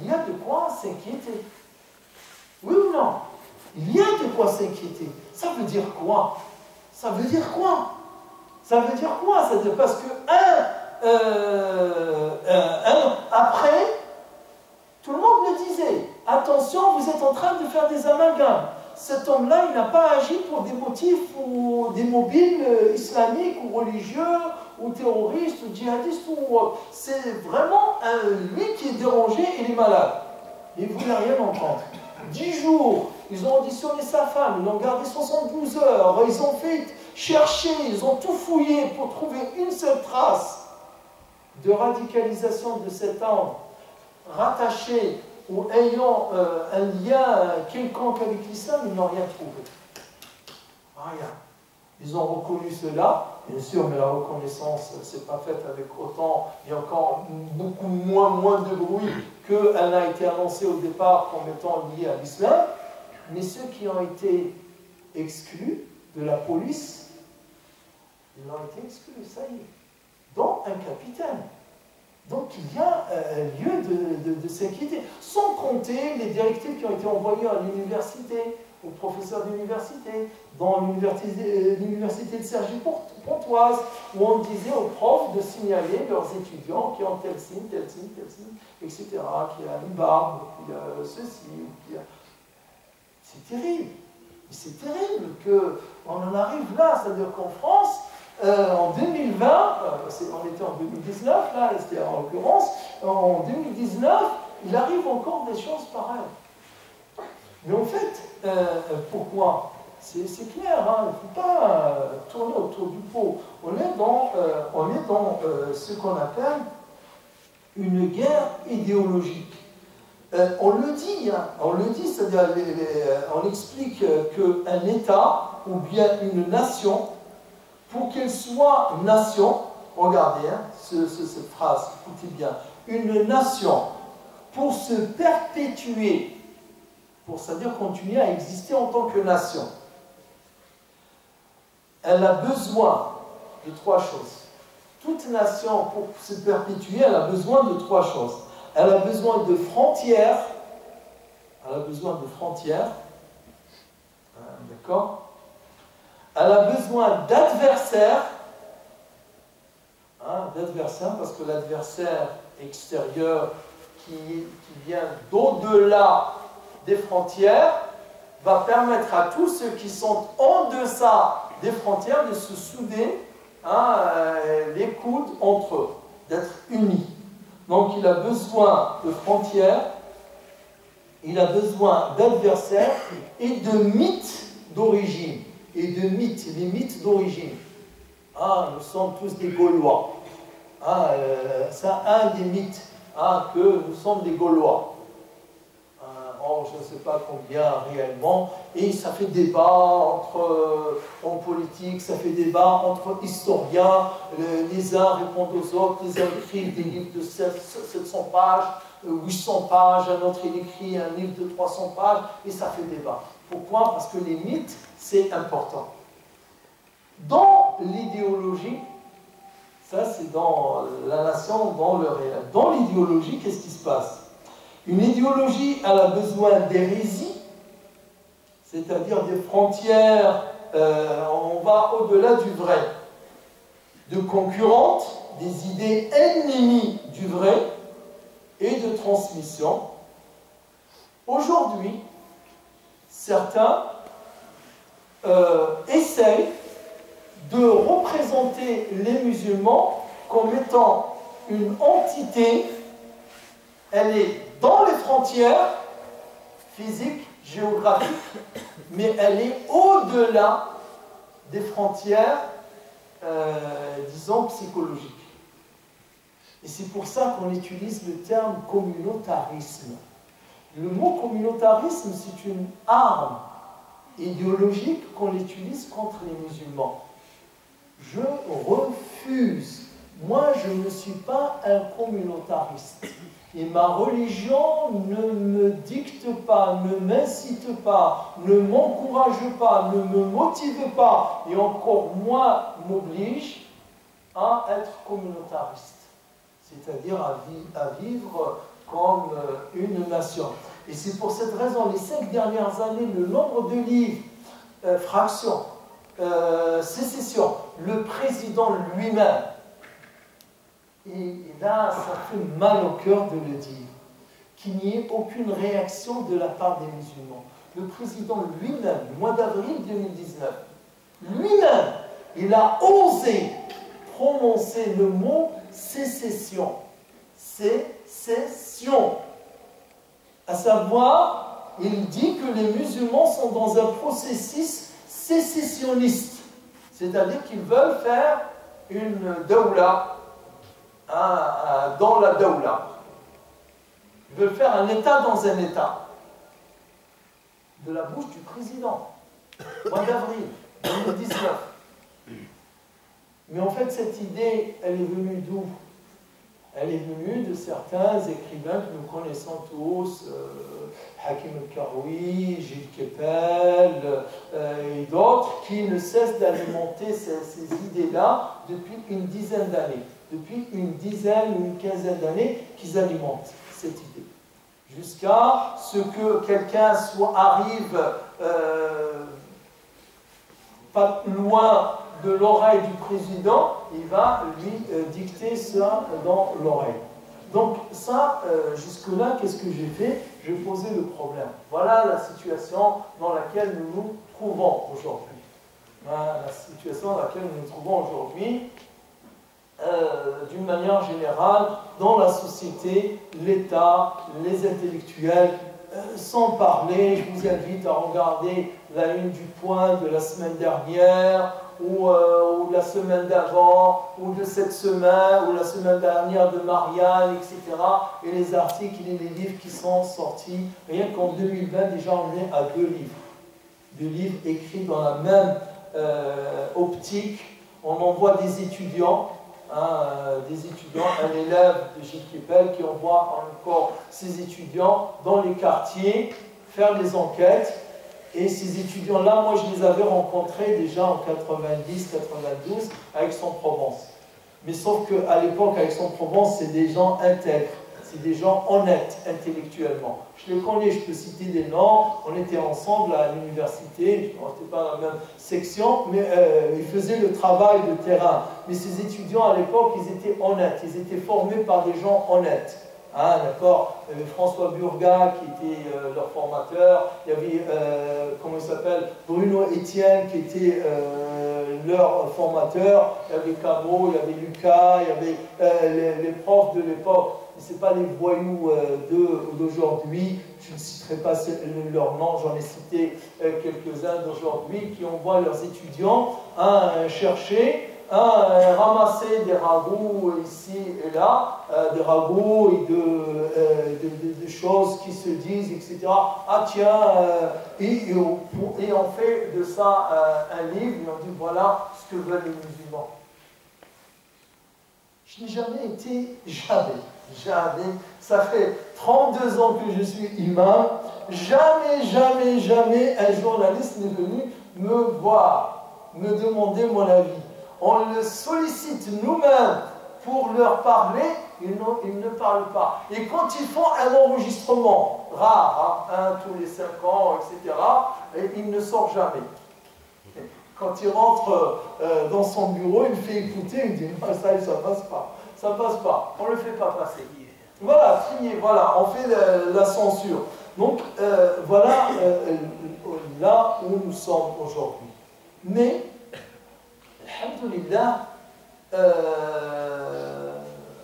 Il y a de quoi s'inquiéter. Oui ou non? Il y a de quoi s'inquiéter. Ça veut dire quoi? Ça veut dire parce que après, tout le monde le disait. Attention, vous êtes en train de faire des amalgames. Cet homme-là, il n'a pas agi pour des motifs ou des mobiles islamiques ou religieux ou terroristes ou djihadistes ou autre. C'est vraiment lui qui est dérangé et il est malade. Et vous n'allez rien entendre. 10 jours, ils ont auditionné sa femme, ils l'ont gardé 72 heures, ils ont fait chercher, ils ont tout fouillé pour trouver une seule trace de radicalisation de cet homme rattaché ou ayant un lien quelconque avec l'islam, ils n'ont rien trouvé. Rien. Ils ont reconnu cela, bien sûr, mais la reconnaissance, c'est pas faite avec autant, il y a encore beaucoup moins de bruit qu'elle n'a été annoncée au départ comme étant liée à l'islam. Mais ceux qui ont été exclus de la police, ils ont été exclus, ça y est, dont un capitaine. Donc il y a lieu de s'inquiéter, sans compter les directives qui ont été envoyées à l'université, aux professeurs d'université, dans l'université de Cergy-Pontoise, où on disait aux profs de signaler leurs étudiants qui ont tel signe, etc., qui a une barbe, qui a ceci, qui a... C'est terrible. C'est terrible qu'on en arrive là, c'est-à-dire qu'en France, en 2020, on était en 2019, là, c'était en l'occurrence, en 2019, il arrive encore des choses pareilles. Mais en fait, pourquoi? C'est clair, hein, il ne faut pas tourner autour du pot. On est dans ce qu'on appelle une guerre idéologique. On le dit, c'est-à-dire on explique qu'un État ou bien une nation, pour qu'elle soit nation, regardez cette phrase, écoutez bien, une nation, pour se perpétuer, c'est-à-dire continuer à exister en tant que nation, elle a besoin de 3 choses. Toute nation, pour se perpétuer, elle a besoin de 3 choses. Elle a besoin de frontières, Elle a besoin de frontières. D'accord? Elle a besoin d'adversaires. D'adversaires, parce que l'adversaire extérieur qui vient d'au-delà des frontières va permettre à tous ceux qui sont en deçà des frontières de se souder les coudes entre eux, d'être unis. Donc il a besoin de frontières, il a besoin d'adversaires et de mythes d'origine. Et de mythes, les mythes d'origine. Nous sommes tous des Gaulois. C'est un des mythes, que nous sommes des Gaulois. Je ne sais pas combien réellement, et ça fait débat en politique, ça fait débat entre historiens, les uns répondent aux autres, les uns écrivent des livres de 700 pages, 800 pages, un autre il écrit un livre de 300 pages, et ça fait débat. Pourquoi? Parce que les mythes, c'est important. Dans l'idéologie, ça c'est dans la nation, dans le réel. Dans l'idéologie, qu'est-ce qui se passe? Une idéologie, elle a besoin d'hérésie, c'est-à-dire des frontières, on va au-delà du vrai, de concurrentes, des idées ennemies du vrai et de transmission. Aujourd'hui, certains essayent de représenter les musulmans comme étant une entité, elle est dans les frontières physiques, géographiques, mais elle est au-delà des frontières, disons, psychologiques. Et c'est pour ça qu'on utilise le terme communautarisme. Le mot communautarisme, c'est une arme idéologique qu'on utilise contre les musulmans. Je refuse. Moi, je ne suis pas un communautariste. Et ma religion ne me dicte pas, ne m'incite pas, ne m'encourage pas, ne me motive pas, et encore moins m'oblige à être communautariste. C'est-à-dire à vivre comme une nation. Et c'est pour cette raison, les 5 dernières années, le nombre de livres, fractions, sécession, le président lui-même, et là, ça fait mal au cœur de le dire, qu'il n'y ait aucune réaction de la part des musulmans. Le président lui-même, le mois d'avril 2019, lui-même, il a osé prononcer le mot sécession. Sécession. À savoir, il dit que les musulmans sont dans un processus sécessionniste. C'est-à-dire qu'ils veulent faire une dawla, dans la dawla. Ils veulent faire un État dans un État. De la bouche du président. Mois d'avril 2019. Mais en fait, cette idée, elle est venue d'où? Elle est venue de certains écrivains que nous connaissons tous, Hakim El-Karoui, Gilles Kepel et d'autres, qui ne cessent d'alimenter ces idées-là depuis une dizaine d'années. Depuis une dizaine ou une quinzaine d'années qu'ils alimentent cette idée. Jusqu'à ce que quelqu'un arrive pas loin de l'oreille du président, il va lui dicter ça dans l'oreille. Donc ça, jusque-là, qu'est-ce que j'ai fait? Je posais le problème. Voilà la situation dans laquelle nous nous trouvons aujourd'hui. Voilà la situation dans laquelle nous nous trouvons aujourd'hui. D'une manière générale, dans la société, l'État, les intellectuels, sans parler, je vous invite à regarder la une du Point de la semaine dernière, ou la semaine d'avant, ou de cette semaine, ou la semaine dernière de Marianne, etc. Et les articles et les livres qui sont sortis. Rien qu'en 2020, déjà, on est à 2 livres. 2 livres écrits dans la même optique. On envoie des étudiants, un élève de Gilles Kepel qui envoie encore ses étudiants dans les quartiers faire des enquêtes. Et ces étudiants-là, moi je les avais rencontrés déjà en 90-92 à Aix-en-Provence. Mais sauf qu'à l'époque, à Aix-en-Provence, c'est des gens intègres. c'est des gens honnêtes intellectuellement. Je les connais, je peux citer des noms, on était ensemble à l'université, on n'était pas dans la même section, mais ils faisaient le travail de terrain. Mais ces étudiants à l'époque, ils étaient honnêtes, ils étaient formés par des gens honnêtes. Hein, d'accord. Il y avait François Burga qui était leur formateur, il y avait, comment il s'appelle, Bruno Etienne qui était leur formateur, il y avait Camo, il y avait Lucas, il y avait les profs de l'époque. Ce n'est pas les voyous d'aujourd'hui, je ne citerai pas leurs noms, j'en ai cité quelques-uns d'aujourd'hui qui envoient leurs étudiants chercher, ramasser des ragots ici et là, des ragots et de choses qui se disent, etc. Ah tiens, et on fait de ça un livre, et on dit voilà ce que veulent les musulmans. Je n'ai jamais été, jamais, ça fait 32 ans que je suis imam, jamais un journaliste n'est venu me voir, me demander mon avis. On le sollicite nous-mêmes pour leur parler, ils ne parlent pas. Et quand ils font un enregistrement, rare, un tous les 5 ans, etc., il ne sort jamais. Quand il rentre dans son bureau, il fait écouter, il dit « ça passe pas, ça passe pas, on ne le fait pas passer. » Voilà, trier, voilà, on fait la censure. Donc, voilà là où nous sommes aujourd'hui. Mais, alhamdoulilah,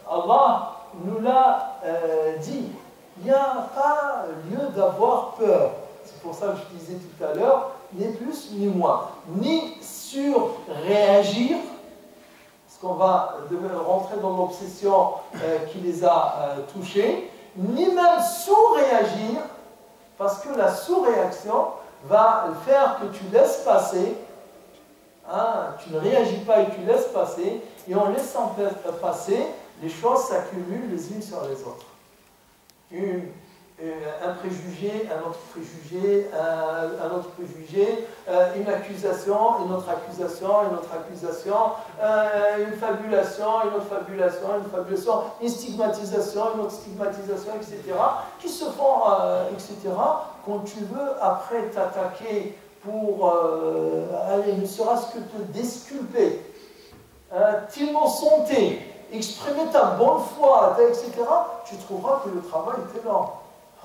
Allah nous l'a dit. Il n'y a pas lieu d'avoir peur. C'est pour ça que je disais tout à l'heure, ni plus ni moins. Ni sur-réagir, parce qu'on va rentrer dans l'obsession qui les a touchés, ni même sous-réagir, parce que la sous-réaction va faire que tu laisses passer, tu ne réagis pas et tu laisses passer, et en laissant passer, les choses s'accumulent les unes sur les autres. Un préjugé, un autre préjugé, un autre préjugé, une accusation, une autre accusation, une autre accusation, une fabulation, une autre fabulation, une fabulation, une stigmatisation, une autre stigmatisation, etc. qui se font, etc. Quand tu veux après t'attaquer pour aller ne serait-ce que te disculper, t'innocenter, exprimer ta bonne foi, etc., tu trouveras que le travail est énorme.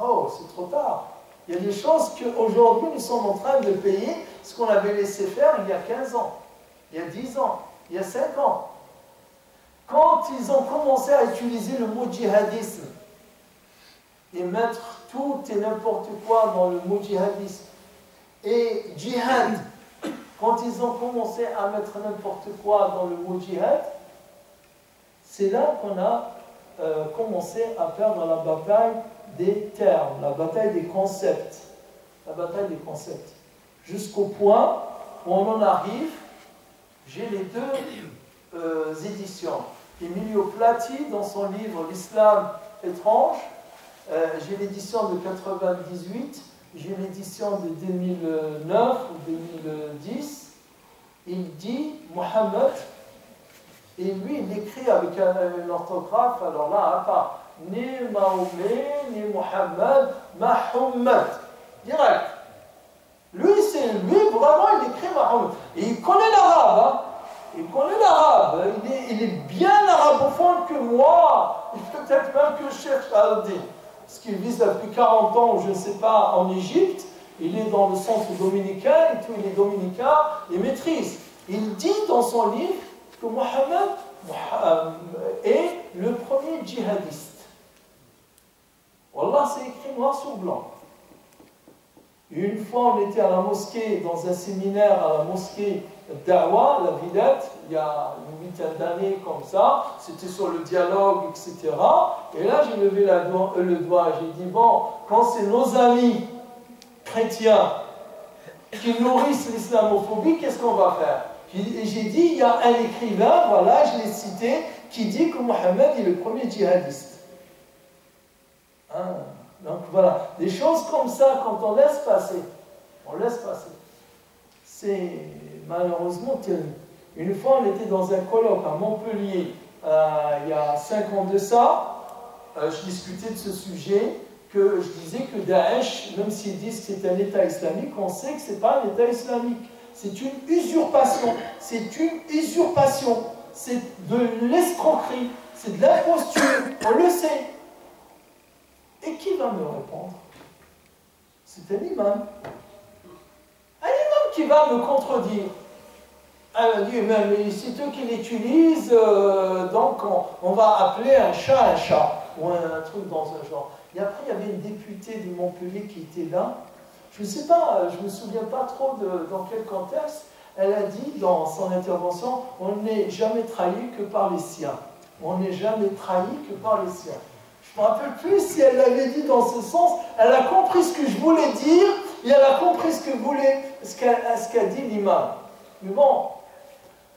Oh, c'est trop tard. Il y a des choses qu'aujourd'hui nous sommes en train de payer, ce qu'on avait laissé faire il y a 15 ans, il y a 10 ans, il y a 5 ans. Quand ils ont commencé à utiliser le mot djihadisme et mettre tout et n'importe quoi dans le mot djihadisme et djihad, quand ils ont commencé à mettre n'importe quoi dans le mot djihad, c'est là qu'on a commencé à perdre la bataille des termes, la bataille des concepts. La bataille des concepts. Jusqu'au point où on en arrive, j'ai les deux éditions. Emilio Platti, dans son livre L'Islam étrange, j'ai l'édition de 98, j'ai l'édition de 2009 ou 2010. Il dit Mohammed, et lui il écrit avec un orthographe, alors là, à part. Ni Mahomet, ni Mohammed, Mahomet. Direct. Lui, vraiment, il écrit Mahomet. Et il connaît l'arabe, hein. Il connaît l'arabe. Il est bien arabophone que moi. Et peut-être même que Cheikh Al-Din. Parce qu'il vit depuis 40 ans, je ne sais pas, en Égypte. Il est dans le centre dominicain et tout, il est dominicain, il maîtrise. Il dit dans son livre que Mohammed est le premier djihadiste. Wallah, c'est écrit noir sur blanc. Une fois, on était à la mosquée, dans un séminaire à la mosquée Dawa, la Villette, il y a une 8aine d'années comme ça, c'était sur le dialogue, etc. Et là, j'ai levé le doigt, j'ai dit, bon, quand c'est nos amis chrétiens qui nourrissent l'islamophobie, qu'est-ce qu'on va faire? Et j'ai dit, il y a un écrivain, voilà, je l'ai cité, qui dit que Mohammed est le premier djihadiste. Donc voilà, des choses comme ça, quand on laisse passer, c'est malheureusement terrible. Une fois, on était dans un colloque à Montpellier, il y a 5 ans de ça, je discutais de ce sujet, que je disais que Daesh, même s'ils disent que c'est un État islamique, on sait que ce n'est pas un État islamique. C'est une usurpation. C'est une usurpation. C'est de l'escroquerie. C'est de l'imposture. On le sait. Et qui va me répondre? C'est un imam. Un imam qui va me contredire. Elle dit, mais c'est eux qui l'utilisent, donc on va appeler un chat, ou un truc dans un genre. Et après, il y avait une députée de Montpellier qui était là. Je ne sais pas, je ne me souviens pas trop dans quel contexte. Elle a dit dans son intervention, on n'est jamais trahi que par les siens. On n'est jamais trahi que par les siens. Je ne me rappelle plus si elle l'avait dit dans ce sens. Elle a compris ce que je voulais dire et elle a compris ce qu'a dit l'imam. Mais bon,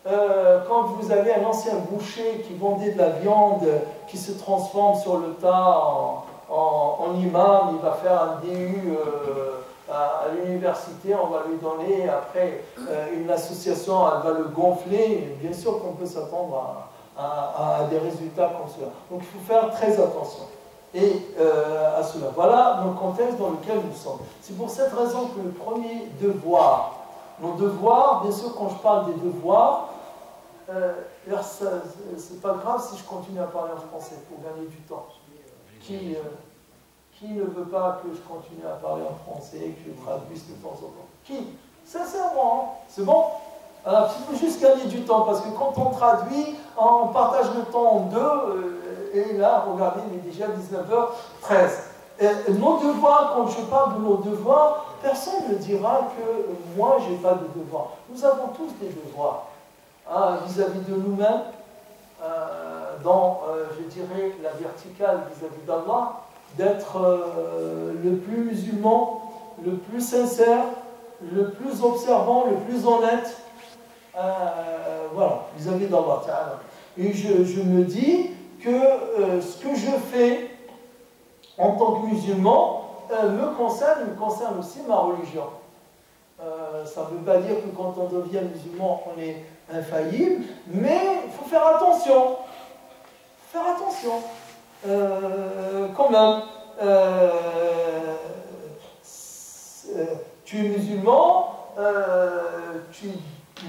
quand vous avez un ancien boucher qui vendait de la viande, qui se transforme sur le tas en imam, il va faire un DU à l'université, on va lui donner après une association, elle va le gonfler. Bien sûr qu'on peut s'attendre à des résultats comme cela. Donc il faut faire très attention à cela. Voilà le contexte dans lequel nous sommes. C'est pour cette raison que le premier devoir, nos devoirs, bien sûr quand je parle des devoirs, c'est pas grave si je continue à parler en français pour gagner du temps. Qui ne veut pas que je continue à parler en français, que je traduise de temps en temps? Qui? Sincèrement, hein? C'est bon? Alors, il faut juste gagner du temps, parce que quand on traduit, on partage le temps en deux, et là, regardez, il est déjà 19h13. Nos devoirs, quand je parle de nos devoirs, personne ne dira que moi, je n'ai pas de devoirs. Nous avons tous des devoirs vis-à-vis de nous-mêmes, dans, je dirais, la verticale vis-à-vis d'Allah, d'être le plus musulman, le plus sincère, le plus observant, le plus honnête, voilà, vis-à-vis d'Allah Ta'ala. Et je me dis que ce que je fais en tant que musulman me concerne aussi ma religion. Ça ne veut pas dire que quand on devient musulman, on est infaillible, mais il faut faire attention. Faire attention. Quand même, tu es musulman, tu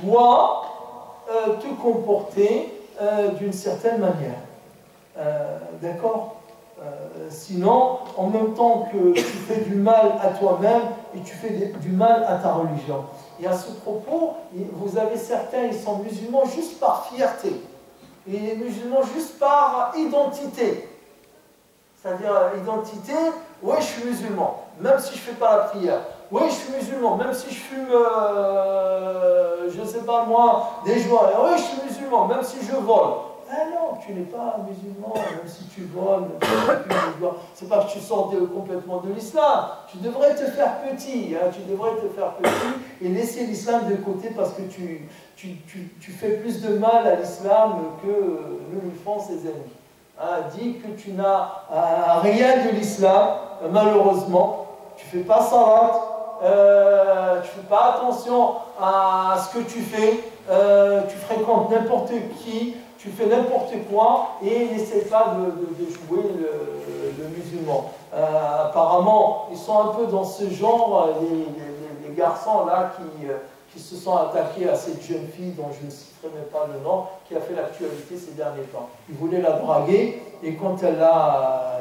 dois te comporter d'une certaine manière. D'accord? Sinon, en même temps que tu fais du mal à toi-même et tu fais du mal à ta religion. Et à ce propos, vous avez certains, ils sont musulmans juste par fierté. Et musulmans juste par identité. C'est-à-dire, identité, oui, je suis musulman, même si je ne fais pas la prière. Oui, je suis musulman, même si je fume, je ne sais pas moi, des joints. Oui, je suis musulman, même si je vole. Ah non, tu n'es pas musulman, même si tu voles, c'est pas que tu sors complètement de l'islam. Tu devrais te faire petit, hein, tu devrais te faire petit et laisser l'islam de côté parce que tu fais plus de mal à l'islam que ne le font ses ennemis. Hein, dis que tu n'as rien de l'islam, malheureusement, tu ne fais pas salat, tu ne fais pas attention à ce que tu fais, tu fréquentes n'importe qui, tu fais n'importe quoi et n'essaie pas de jouer le musulman. Apparemment, ils sont un peu dans ce genre, les garçons là qui se sont attaqués à cette jeune fille dont je ne citerai même pas le nom, qui a fait l'actualité ces derniers temps. Ils voulaient la draguer et quand elle l'a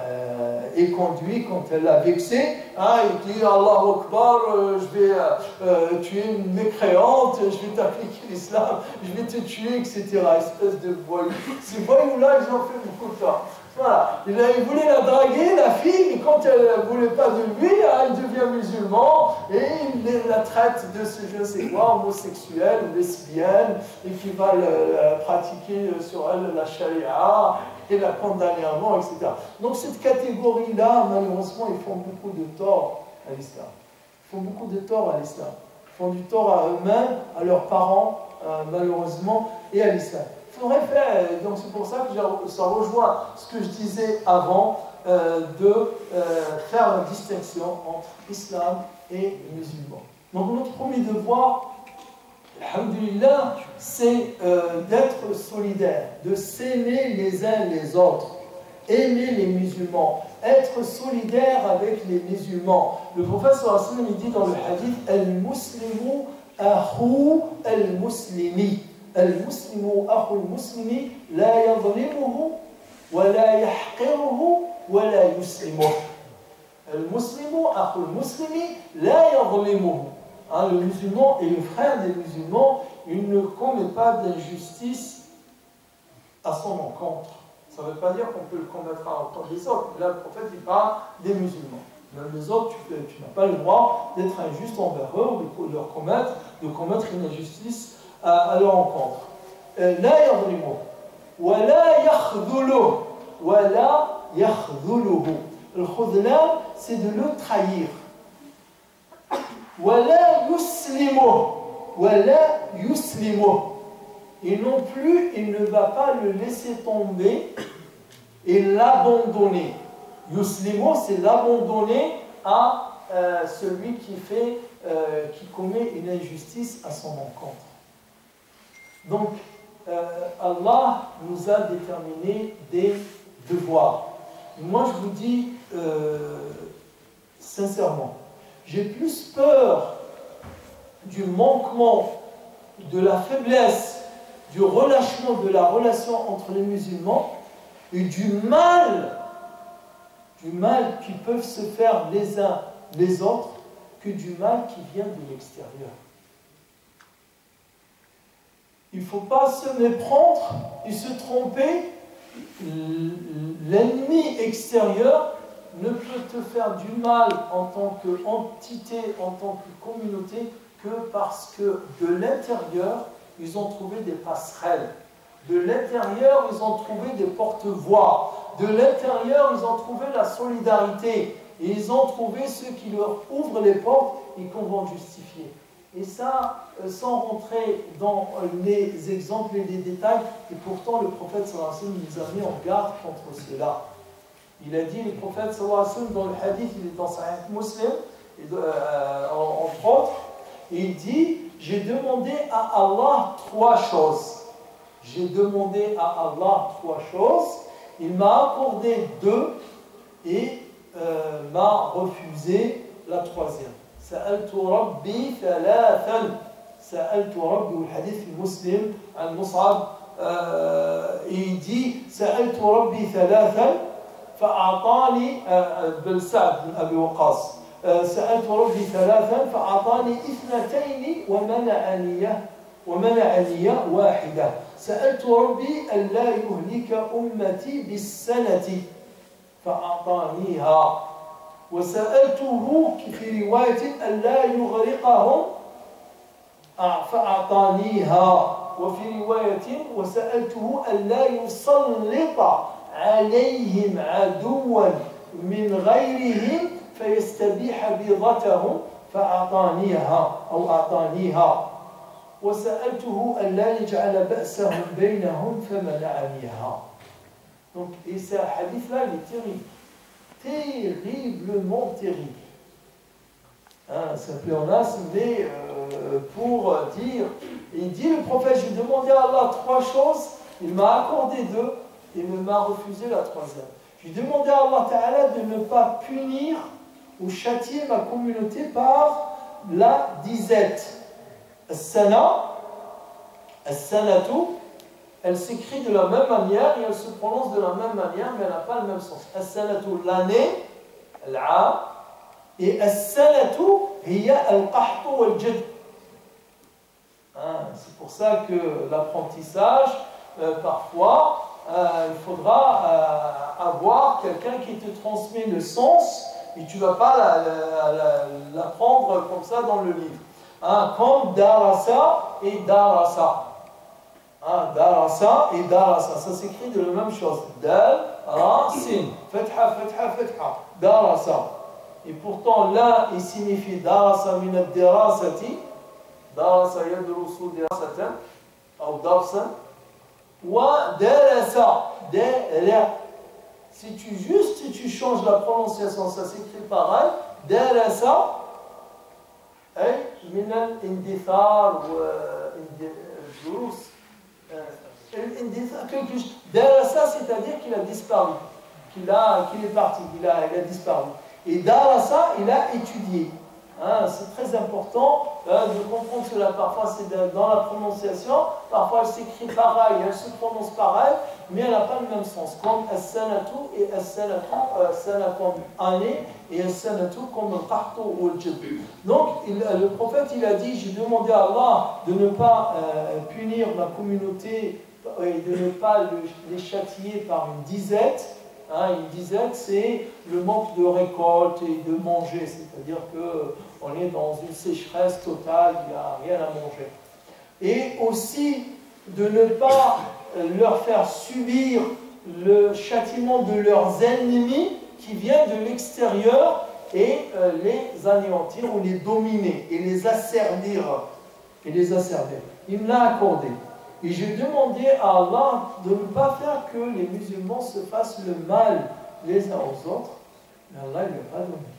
éconduit, quand elle l'a vexée, hein, il dit Allah Akbar, tu es une mécréante, je vais t'appliquer l'islam, je vais te tuer, etc. Espèce de voyou. Ces voyous-là, ils ont fait beaucoup de temps. Voilà. Il voulait la draguer, la fille, mais quand elle ne voulait pas de lui, elle devient musulman et il la traite de ce je ne sais quoi, homosexuel, lesbienne, et qui va pratiquer sur elle la charia et la condamner à mort, etc. Donc cette catégorie-là, malheureusement, ils font beaucoup de tort à l'islam. Ils font beaucoup de tort à l'islam. Ils font du tort à eux-mêmes, à leurs parents, malheureusement, et à l'islam. Il faudrait faire, donc c'est pour ça que ça rejoint ce que je disais avant, de faire la distinction entre islam et musulman. Donc notre premier devoir, alhamdulillah, c'est d'être solidaire, de s'aimer les uns les autres. aimer les musulmans, être solidaire avec les musulmans. Le prophète sallallahu alayhi wa sallam dit dans le hadith Al-Muslimu akhu al-Muslimi. Al-Muslimu akhu al-Muslimi la yadlimuhu wa la yahqiruhu wa la yuslimuhu. Al-Muslimu akhu al-Muslimi la yadlimuhu. Le musulman est le frère des musulmans, il ne commet pas d'injustice à son encontre. Ça ne veut pas dire qu'on peut le commettre à l'encontre des autres. Là, le prophète, il parle des musulmans. Même les autres, tu n'as pas le droit d'être injuste envers eux ou de commettre une injustice à leur encontre. La yadlimuhu wa la yakhdhuluhu wa la yakhdhuluhu. Le khudlan, c'est de le trahir. Wa la yuslimuhu wa la yuslimuhu. Et non plus, il ne va pas le laisser tomber et l'abandonner. Yuslimu, c'est l'abandonner à celui qui commet une injustice à son encontre. Donc, Allah nous a déterminé des devoirs. Moi, je vous dis sincèrement, j'ai plus peur du manquement, de la faiblesse, du relâchement de la relation entre les musulmans et du mal qui peuvent se faire les uns les autres que du mal qui vient de l'extérieur. Il ne faut pas se méprendre et se tromper. L'ennemi extérieur ne peut te faire du mal en tant qu'entité, en tant que communauté, que parce que de l'intérieur, ils ont trouvé des passerelles. De l'intérieur, ils ont trouvé des porte-voix. De l'intérieur, ils ont trouvé la solidarité. Et ils ont trouvé ceux qui leur ouvrent les portes et qu'on va justifier. Et ça, sans rentrer dans les exemples et les détails, et pourtant le prophète sallallahu alayhi wa sallam nous a mis en garde contre cela. Il a dit, le prophète sallallahu alayhi wa sallam, dans le hadith, il est dans Sahih Muslim, entre autres, il dit, j'ai demandé à Allah 3 choses. J'ai demandé à Allah 3 choses. Il m'a accordé 2 et m'a refusé la 3e. سألت ربي 3. سألت ربي والحديث المسلم عن مصعب il dit سألت ربي 3 فأعطاني بن سعد بن أبي وقاص سألت ربي 3 فأعطاني 2 ومنعني 1. سألت ربي ألا يهلك أمتي بالسنة فأعطانيها وسألته في رواية ألا يغرقهم فأعطانيها وفي رواية وسألته ألا يسلط عليهم عدوا من غيرهم فيستبيح بيضتهم فأعطانيها أو أعطانيها وسألته ألا يجعل بأسهم بينهم فمنعنيها. Donc, et ce hadith-là, il est terrible. Terriblement terrible. C'est un pléonasme, mais pour dire, il dit le prophète, j'ai demandé à Allah 3 choses, il m'a accordé 2 et il m'a refusé la 3e. J'ai demandé à Allah Ta'ala de ne pas punir ou châtier ma communauté par la disette. As-sana, as-sanatu, elle s'écrit de la même manière et elle se prononce de la même manière, mais elle n'a pas le même sens. As-sanatu, l'année, l'am, et as-sanatu, hiya al-qahtu wal-jid. C'est pour ça que l'apprentissage, parfois, il faudra avoir quelqu'un qui te transmet le sens et tu ne vas pas l'apprendre comme ça dans le livre. Comme darasa et darasa. Darasa et darasa, ça s'écrit de la même chose. Dal, ra, sin, fatha, fatha, fatha, darasa. Et pourtant, là, il signifie darasa min ad-dirasati, darasa yadrusu dirasatan, ou darsan, wa darasa, dara. Si tu changes la prononciation, ça s'écrit pareil, darasa, ay, min al-indithar, ou durus. Darasa, c'est-à-dire qu'il a disparu. qu'il est parti, il a disparu. Et Darasa, il a étudié. Hein, c'est très important de comprendre cela. Parfois, c'est dans la prononciation, parfois, elle s'écrit pareil, elle se prononce pareil, mais elle n'a pas le même sens. Comme As-Sanatu et As-Sanatu, Sana comme année, et As-Sanatu comme le Qartu ou le Jib. Donc, le prophète, il a dit, j'ai demandé à Allah de ne pas punir ma communauté et de ne pas les châtier par une disette. Hein, une disette, c'est le manque de récolte et de manger, c'est-à-dire qu'on est dans une sécheresse totale, il n'y a rien à manger. Et aussi de ne pas leur faire subir le châtiment de leurs ennemis qui viennent de l'extérieur et les anéantir ou les dominer et les asservir. Il me l'a accordé. Et j'ai demandé à Allah de ne pas faire que les musulmans se fassent le mal les uns aux autres, mais Allah ne l'a pas donné.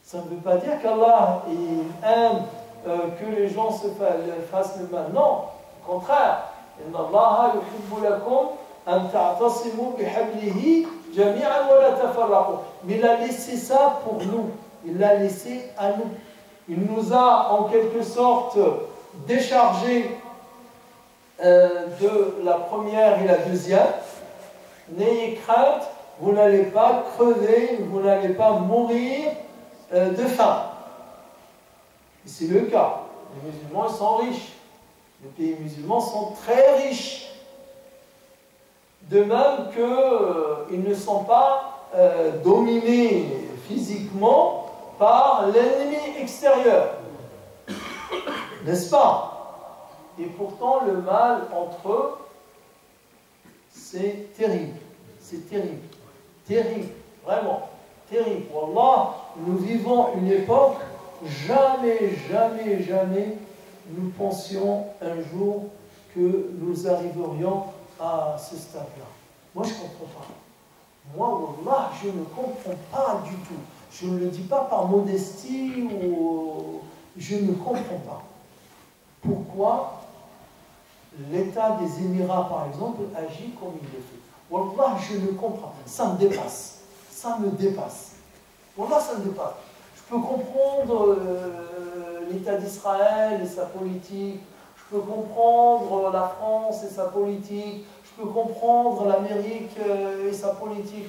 Ça ne veut pas dire qu'Allah aime que les gens se fassent le mal. Non, au contraire. Inna Allah yuhibbu lakum an ta'tasimu bihablihi jami'an wa la tafarraqu. Mais il a laissé ça pour nous. Il l'a laissé à nous. Il nous a en quelque sorte déchargé de la première et la deuxième. N'ayez crainte, vous n'allez pas crever, vous n'allez pas mourir de faim. Et c'est le cas. Les musulmans ils sont riches. Les pays musulmans sont très riches. De même qu'ils ne sont pas dominés physiquement par l'ennemi extérieur. N'est-ce pas? Et pourtant, le mal entre eux, c'est terrible. C'est terrible. Terrible. Vraiment. Terrible. Wallah, nous vivons une époque, jamais, jamais, jamais, nous pensions un jour que nous arriverions à ce stade-là. Moi, je ne comprends pas. Moi, Wallah, je ne comprends pas du tout. Je ne le dis pas par modestie ou... Je ne comprends pas. Pourquoi l'État des Émirats, par exemple, agit comme il le fait. Wallah, je ne comprends pas. Ça me dépasse. Ça me dépasse. Wallah, ça me dépasse. Je peux comprendre l'État d'Israël et sa politique. Je peux comprendre la France et sa politique. Je peux comprendre l'Amérique et sa politique.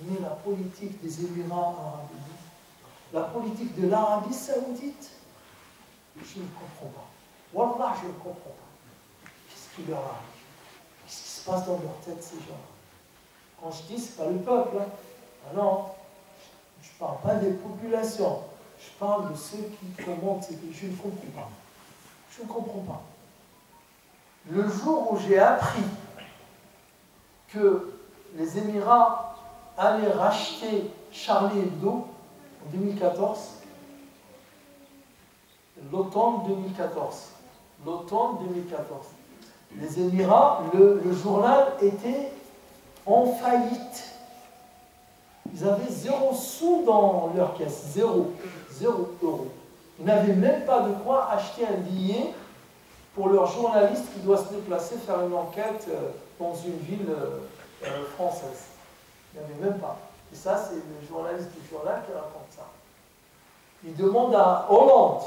Mais la politique des Émirats arabes unis, la politique de l'Arabie saoudite, je ne comprends pas. Wallah, je ne comprends pas. Qu'est-ce qui leur arrive? Qu'est-ce qui se passe dans leur tête, ces gens? Quand je dis, c'est pas le peuple. Hein. Ah non, je ne parle pas des populations. Je parle de ceux qui commandent ces pays. Je ne comprends pas. Je ne comprends pas. Le jour où j'ai appris que les Émirats allaient racheter Charlie Hebdo en 2014, l'automne 2014. L'automne 2014. Les Émirats, le journal était en faillite. Ils avaient 0 sous dans leur caisse. 0 euros. Ils n'avaient même pas de quoi acheter un billet pour leur journaliste qui doit se déplacer faire une enquête dans une ville française. Il n'y avait même pas. Et ça, c'est le journaliste du journal qui raconte ça. Il demande à Hollande,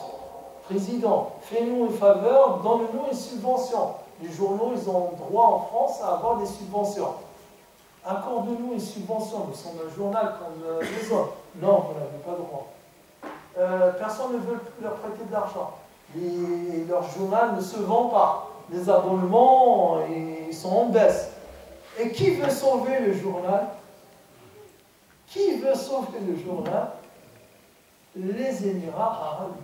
président, fais-nous une faveur, donne-nous une subvention. Les journaux, ils ont droit en France à avoir des subventions. Accorde-nous une subvention. Nous sommes un journal comme les autres. Non, vous n'avez pas le droit. Personne ne veut leur prêter de l'argent. Leur journal ne se vend pas. Les abonnements, ils sont en baisse. Et qui veut sauver le journal? Qui veut sauver le journal? Les Émirats arabes.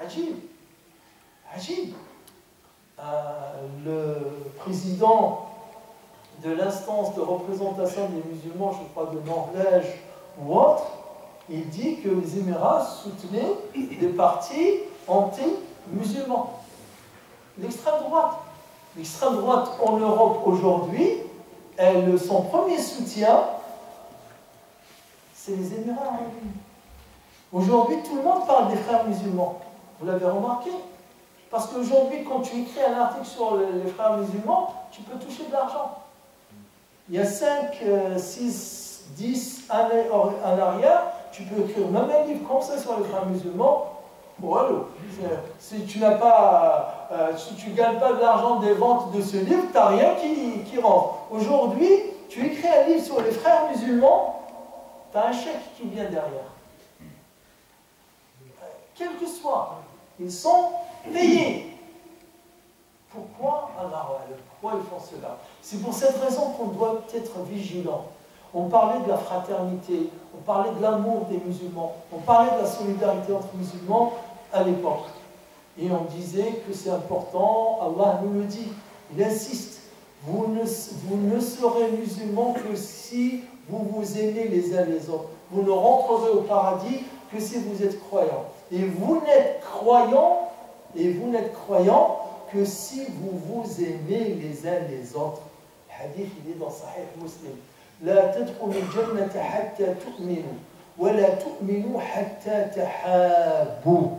Ajib. Ajib. Le président de l'instance de représentation des musulmans, je crois de Norvège ou autre, il dit que les Émirats soutenaient des partis anti-musulmans. L'extrême droite. L'extrême droite en Europe aujourd'hui, son premier soutien, c'est les Émirats arabes. Aujourd'hui, tout le monde parle des frères musulmans. Vous l'avez remarqué? Parce qu'aujourd'hui, quand tu écris un article sur les frères musulmans, tu peux toucher de l'argent. il y a 5, 6, 10 années en arrière, tu peux écrire même un livre comme ça sur les frères musulmans. Bon, alors, si tu n'as pas, si tu ne gagnes pas de l'argent des ventes de ce livre, tu n'as rien qui rentre. Aujourd'hui, tu écris un livre sur les frères musulmans, tu as un chèque qui vient derrière. Quel que soit, ils sont payés. Pourquoi pourquoi ils font cela? C'est pour cette raison qu'on doit être vigilant. On parlait de la fraternité, on parlait de l'amour des musulmans, on parlait de la solidarité entre musulmans à l'époque. Et on disait que c'est important, Allah nous le dit, il insiste, vous ne serez musulmans que si vous vous aimez les uns les autres. Vous ne rentrerez au paradis que si vous êtes croyants. Et vous n'êtes croyants, que si vous vous aimez les uns les autres. Le hadith, il est dans Sahih Muslim. لا تدخلوا الجنة حتى تؤمنوا ولا تؤمنوا حتى تحابوا.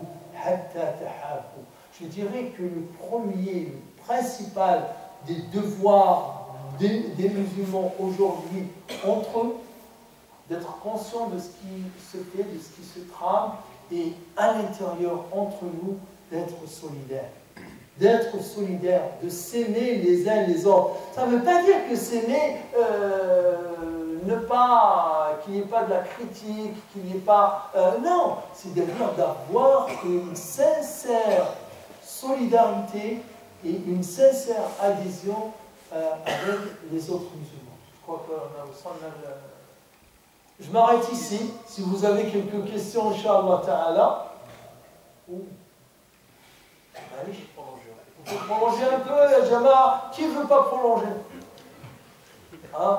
Je dirais que le premier, le principal des devoirs des musulmans aujourd'hui entre eux, d'être conscients de ce qui se fait, de ce qui se trame, et à l'intérieur, entre nous, d'être solidaires. D'être solidaires, de s'aimer les uns les autres. Ça ne veut pas dire que s'aimer, qu'il n'y ait pas de la critique, qu'il n'y ait pas... non, c'est d'avoir une sincère solidarité et une sincère adhésion avec les autres musulmans. Je crois qu'on a... Je m'arrête ici. Si vous avez quelques questions, Inch'Allah Ta'ala. Allez, il faut prolonger un peu, Jama. Qui ne veut pas prolonger? Hein?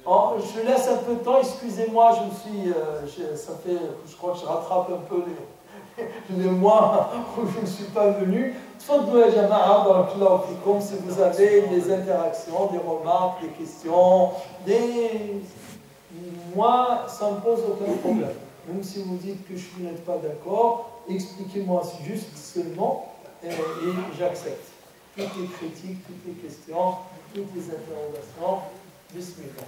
Oh, je laisse un peu de temps, excusez-moi, je crois que je rattrape un peu les mois où je ne suis pas venu. Tfadlou Jama'a, barakallahu fikum, si vous avez des interactions, des remarques, des questions, moi, ça ne me pose aucun problème. Même si vous dites que vous n'êtes pas d'accord, expliquez-moi juste seulement et j'accepte. Toutes les critiques, toutes les questions, toutes les interrogations. Bismillah.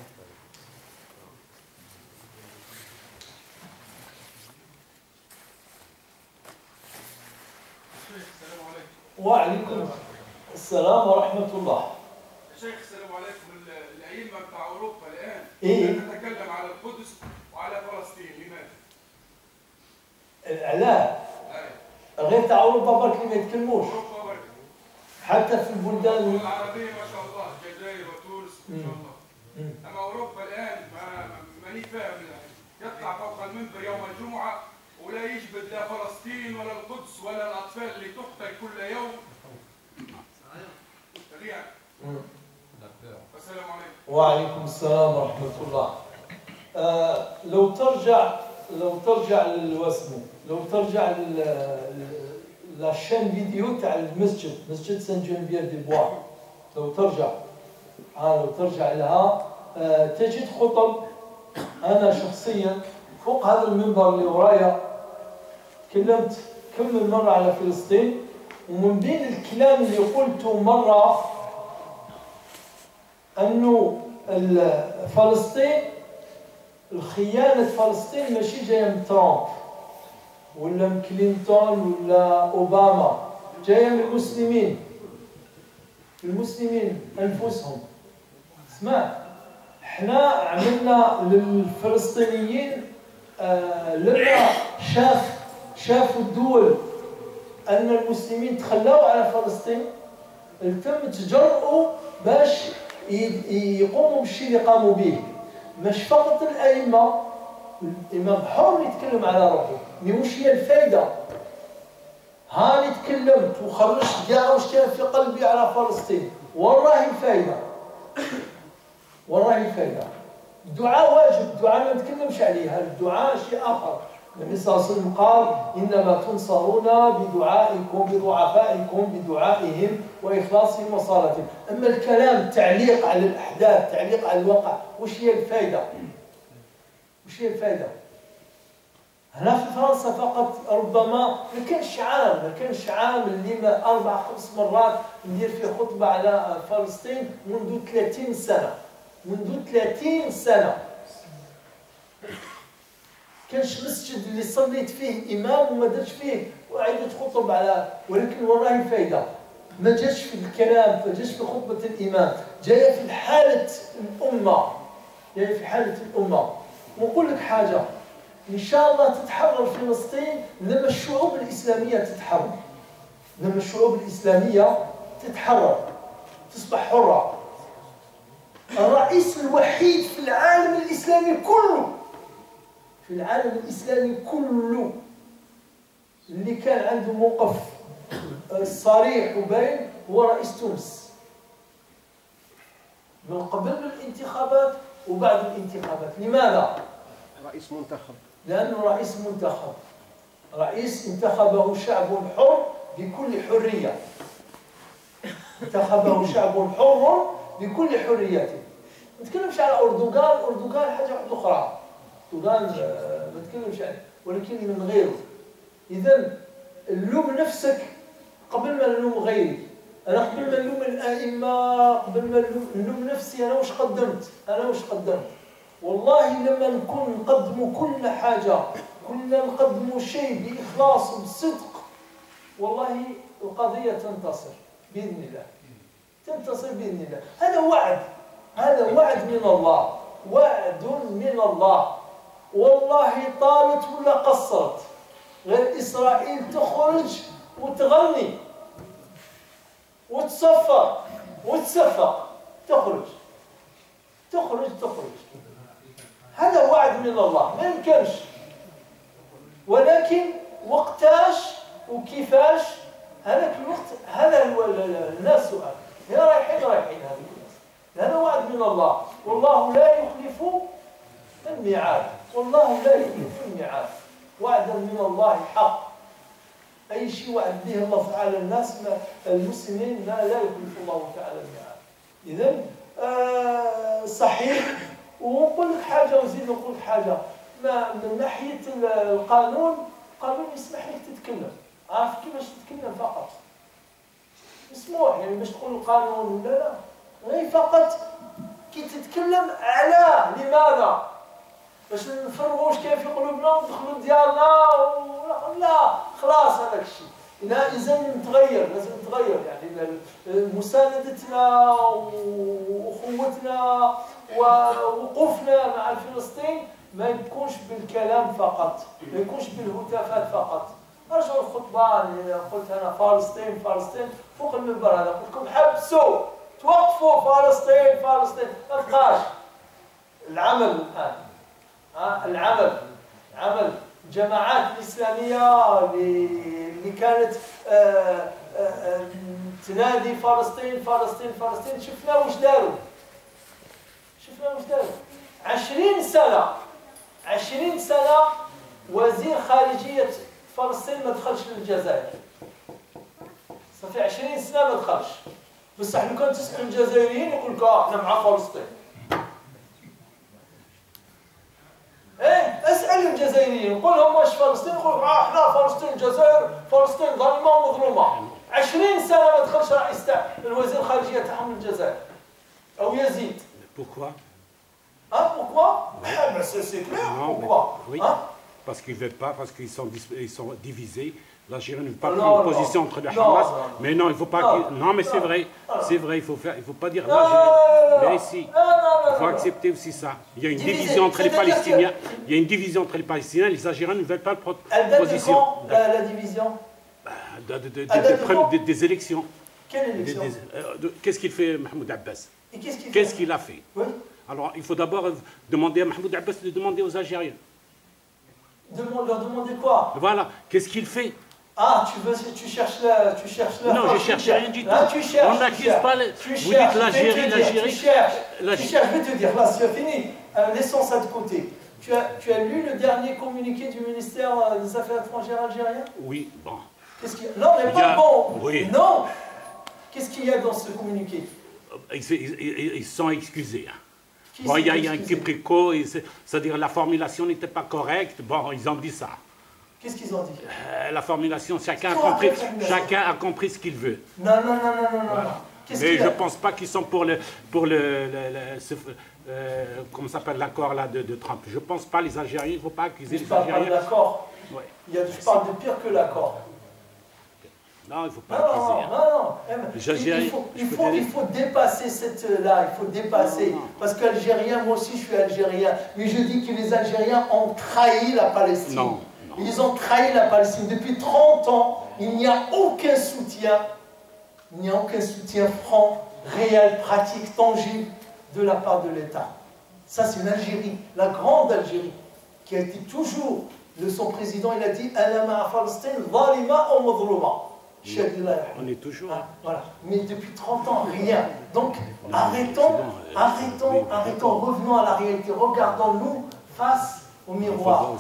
وعليكم السلام ورحمة الله. شيخ السلام عليكم. الأئمة بتاع أوروبا الآن نتكلم على القدس وعلى فلسطين، لماذا؟ لا غير تاع أوروبا برك ما يتكلموش. حتى في البلدان العربية ما شاء الله، الجزائر وتونس ما شاء الله. أما أوروبا الآن ماني فاهم، يطلع فوق المنبر يوم الجمعة ولا يجبد لا فلسطين ولا القدس ولا الأطفال اللي تقتل كل يوم. سريعا. السلام عليكم. وعليكم السلام ورحمة الله. لو ترجع لا شين فيديو تاع المسجد، مسجد سان جنبير دي بوا، لو ترجع لها تجد خطب. أنا شخصيا فوق هذا المنبر اللي ورايا تكلمت كم من مرة على فلسطين، ومن بين الكلام اللي قلته مرة أنه فلسطين، الخيانة فلسطين ماشي جاية من ترامب ولا من كلينتون ولا أوباما، جاية من المسلمين أنفسهم. اسمع، احنا عملنا للفلسطينيين لما شافوا الدول أن المسلمين تخلاوا على فلسطين، التم تجرؤوا باش يقوموا بالشيء اللي قاموا به. مش فقط الأئمة، الإمام حر يتكلم على روحه، مش هي الفايدة. هاني تكلمت وخرجت كاع واش كان في قلبي على فلسطين، والله الفايدة، والله الفايدة. الدعاء واجب، الدعاء ما نتكلمش عليه، الدعاء شيء آخر. النبي صلى الله عليه وسلم قال: إنما تنصرون بدعائكم بضعفائكم بدعائهم وإخلاصهم وصلاتهم. أما الكلام تعليق على الأحداث، تعليق على الواقع، وش هي الفائدة؟ وش هي الفائدة؟ هنا في فرنسا فقط ربما ما كانش عام اللي ما 4-5 مرات ندير فيه خطبة على فلسطين منذ 30 سنة. منذ 30 سنة كانش مسجد اللي صليت فيه إمام وما درتش فيه عدة خطب على، ولكن والله فايدة. ما جاش في الكلام، ما جاش في خطبة الإمام، جاية في حالة الأمة، جاية في حالة الأمة. ونقول لك حاجة، إن شاء الله تتحرر فلسطين لما الشعوب الإسلامية تتحرر، لما الشعوب الإسلامية تتحرر تصبح حرة. الرئيس الوحيد في العالم الإسلامي كله، في العالم الإسلامي كله اللي كان عنده موقف صريح وباين هو رئيس تونس، من قبل الانتخابات وبعد الانتخابات. لماذا؟ رئيس منتخب. لأنه رئيس منتخب، رئيس انتخبه شعب حر بكل حرية، انتخبه شعب حر بكل حريته. ما نتكلمش على أردوغان، أردوغان حاجة واحدة أخرى، أردوغان ما نتكلمش عنه، ولكن من غيره. إذا اللوم نفسك قبل ما نلوم غيري. أنا قبل ما نلوم الأئمة، قبل ما نلوم نفسي، أنا واش قدمت؟ أنا واش قدمت؟ والله لما نكون نقدموا كل حاجة، كلنا نقدموا شيء بإخلاص وبصدق، والله القضية تنتصر بإذن الله، تنتصر بإذن الله. هذا وعد، هذا وعد من الله، وعد من الله. والله طالت ولا قصرت، غير إسرائيل تخرج وتغني وتصفر وتصفق، تخرج. هذا وعد من الله، ما يمكنش. ولكن وقتاش وكيفاش هذاك الوقت، هذا الناس سؤال. هي رايحين هذوك الناس، هذا وعد من الله. والله لا يخلف الميعاد، والله لا يخلف الميعاد. وعدا من الله حق. أي شيء وعد به الله تعالى الناس المسلمين لا يخلف الله تعالى الميعاد. إذن صحيح. ونقول لك حاجة وزيد نقول لك حاجة، ما من ناحية القانون يسمح لك تتكلم، عارف كيفاش تتكلم فقط، مسموح يعني باش تقول القانون ولا لا، غير فقط كي تتكلم على لماذا، باش نفرغوا واش كاين في قلوبنا وندخلوا ديالنا لا خلاص هذاك الشيء. لازم نتغير، لازم نتغير يعني مساندتنا واخوتنا ووقوفنا مع فلسطين ما يكونش بالكلام فقط، ما يكونش بالهتافات فقط. رجعوا الخطبه اللي قلت انا فلسطين فوق المنبر هذا، قلت لكم حبسوا توقفوا فلسطين ما بقاش. العمل الان عمل الجماعات الإسلامية اللي كانت تنادي فلسطين، شفنا واش داروا 20 سنة وزير خارجية فلسطين ما دخلش للجزائر، صافي 20 سنة ما دخلش. بصح لو كان تسأل الجزائريين يقول لك احنا مع فلسطين. اسأل الجزائريين قول لهم واش فلسطين، يقول احنا فلسطين الجزائر، فلسطين ظالمة ومظلومة. 20 سنة ما دخلش رئيس الوزير الخارجية تاعهم الجزائر أو يزيد. Pourquoi? Pourquoi? C'est clair. Pourquoi? Oui. Parce qu'ils ne veulent pas, parce qu'ils sont divisés. L'Algérie ne veut pas prendre une position entre le Hamas. Mais non, il ne faut pas. Non, mais c'est vrai, il ne faut pas dire l'Algérie. Mais si, il faut accepter aussi ça. Il y a une division entre les Palestiniens. Il y a une division entre les Palestiniens. Les Algériens ne veulent pas prendre position. La division des élections. Quelle élection? Qu'est-ce qu'il fait Mahmoud Abbas? Qu'est-ce qu'il a fait? Alors, il faut d'abord demander à Mahmoud Abbas de demander aux Algériens. Leur demander quoi? Voilà, qu'est-ce qu'il fait? Tu cherches là. Non, je ne cherche rien du tout. Tu cherches. On n'accuse pas. Vous dites l'Algérie. Tu cherches. Je vais te dire, là, c'est fini. Laissons ça de côté. Tu as lu le dernier communiqué du ministère des Affaires étrangères algérien? Oui, bon. Qu'est-ce qu'il y a? Non, mais pas bon. Oui. Non. Qu'est-ce qu'il y a dans ce communiqué? Ils sont excusés. Bon, il y a un quiproquo, c'est-à-dire la formulation n'était pas correcte. Bon, ils ont dit ça. Qu'est-ce qu'ils ont dit? La formulation, chacun a compris ce qu'il veut. Non. Voilà. Mais je ne pense pas qu'ils sont pour comment s'appelle l'accord là de Trump. Je ne pense pas les Algériens, il ne faut pas accuser les Algériens. Je parle pas de l'accord. Ouais. Je parle de pire que l'accord. Non, il ne faut pas accuser. Non. Il faut dépasser cette-là, il faut dépasser. Parce qu'Algérien, moi aussi je suis Algérien, mais je dis que les Algériens ont trahi la Palestine. Non. Ils ont trahi la Palestine. Depuis 30 ans, il n'y a aucun soutien. Il n'y a aucun soutien franc, réel, pratique, tangible de la part de l'État. Ça, c'est l'Algérie, la grande Algérie, qui a été toujours, son président, il a dit on est toujours. Voilà. Mais depuis 30 ans, rien. Donc, arrêtons, revenons à la réalité, regardons-nous face au miroir.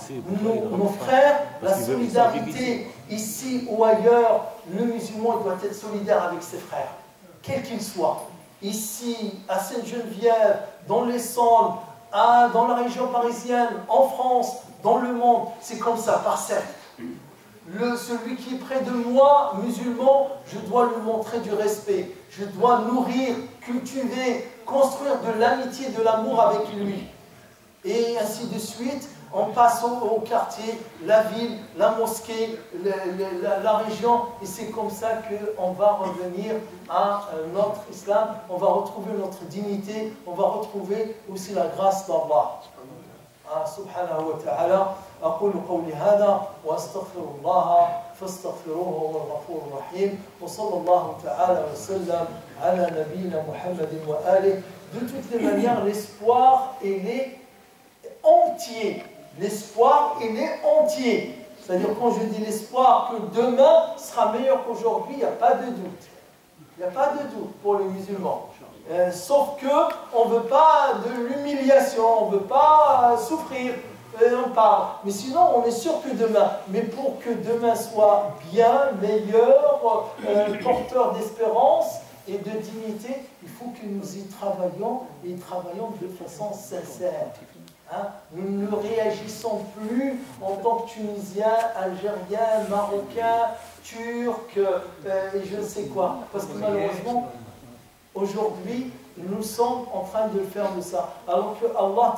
Nos frères, la solidarité, ici ou ailleurs, le musulman doit être solidaire avec ses frères, quels qu'ils soient. Ici, à Sainte-Geneviève, dans l'Essonne, dans la région parisienne, en France, dans le monde, c'est comme ça, par cercle. Celui qui est près de moi, musulman, je dois lui montrer du respect. Je dois nourrir, cultiver, construire de l'amitié, de l'amour avec lui. Et ainsi de suite, en passant au quartier, la ville, la mosquée, la région. Et c'est comme ça qu'on va revenir à notre islam. On va retrouver notre dignité. On va retrouver aussi la grâce d'Allah. سبحانه وتعالى أقول قولي هذا وأستغفر الله فاستغفروه هو الغفور الرحيم وصلى الله تعالى وسلم على نبينا محمد وآله. De toutes les manières, l'espoir, il est entier. L'espoir, il est entier. C'est-à-dire, quand je dis l'espoir que demain sera meilleur qu'aujourd'hui, il n'y a pas de doute. Il n'y a pas de doute pour les musulmans. Sauf qu'on ne veut pas de l'humiliation, on ne veut pas souffrir, on parle. Mais sinon, on est sûr que demain, mais pour que demain soit bien, meilleur, porteur d'espérance et de dignité, il faut que nous y travaillions, et travaillons de façon sincère. Nous ne réagissons plus en tant que Tunisiens, Algériens, Marocains, Turcs, et je ne sais quoi. Parce que malheureusement, aujourd'hui, nous sommes en train de faire de ça. Alors que Allah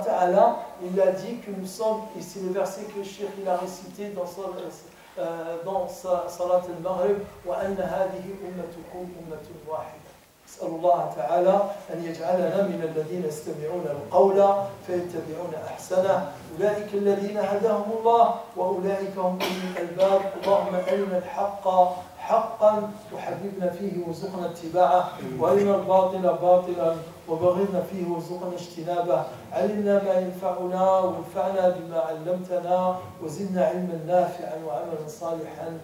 Ta'ala, il a dit que nous sommes, et c'est le verset que le Cheikh il a récité dans sa Salat al-Maghrib, وَأَنَّ هَذِهِ أُمَّتُكُمْ أُمَّةٌ وَاحِدَةٌ. أسأل الله تعالى أن يجعلنا من الذين يستمعون القول فيتبعون أحسنه أولئك الذين هداهم الله وأولئك هم أولي الألباب. اللهم أرنا الحق حقا وحببنا فيه وارزقنا اتباعه وارنا الباطل باطلا وبغضنا فيه وارزقنا اجتنابه. علمنا ما ينفعنا وانفعنا بما علمتنا وزدنا علما نافعا وعملا صالحا.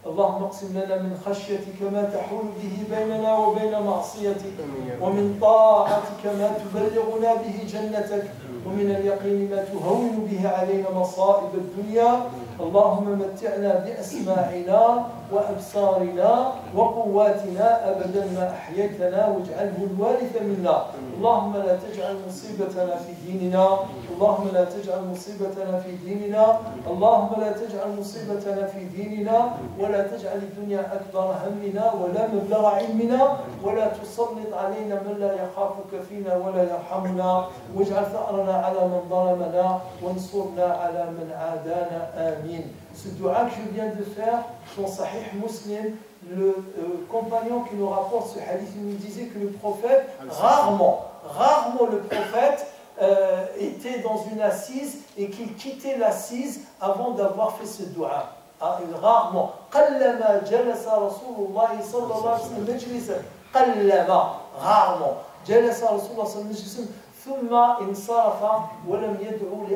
اللهم اقسم لنا من خشيتك ما تحول به بيننا وبين معصيتك ومن طاعتك ما تبلغنا به جنتك ومن اليقين ما تهون به علينا مصائب الدنيا. اللهم متعنا بأسماعنا وأبصارنا وقواتنا أبدا ما أحييتنا واجعله الوارث منا. اللهم لا تجعل مصيبتنا في ديننا. اللهم لا تجعل مصيبتنا في ديننا. اللهم لا تجعل مصيبتنا في ديننا ولا تجعل الدنيا أكبر همنا ولا مبلغ علمنا ولا تسلط علينا من لا يخافك فينا ولا يرحمنا واجعل ثأرنا على من ظلمنا وانصرنا على من عادانا آمين. Ce dua que je viens de faire dans Sahih Muslim, le compagnon qui nous rapporte ce hadith, il nous disait que le prophète, rarement le prophète était dans une assise et qu'il quittait l'assise avant d'avoir fait ce dua. Rarement. قلما جلس رسول الله صلى الله عليه وسلم مجلسا. قلما rarement جلس رسول الله صلى الله عليه وسلم ثم انصرف ولم يدعو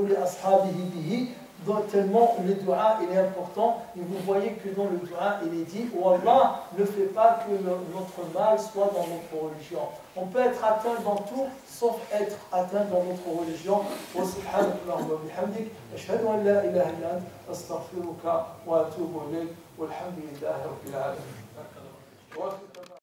لأصحابه به. Donc, tellement le dua il est important, et vous voyez que dans le dua il est dit oh Allah, ne fais pas que notre mal soit dans notre religion. On peut être atteint dans tout sauf être atteint dans notre religion. Wa subhanallahi wa bihamdik ashhadu an la ilaha illa anta astaghfiruka wa atubu ilayk walhamdulillahi rabbil alamin.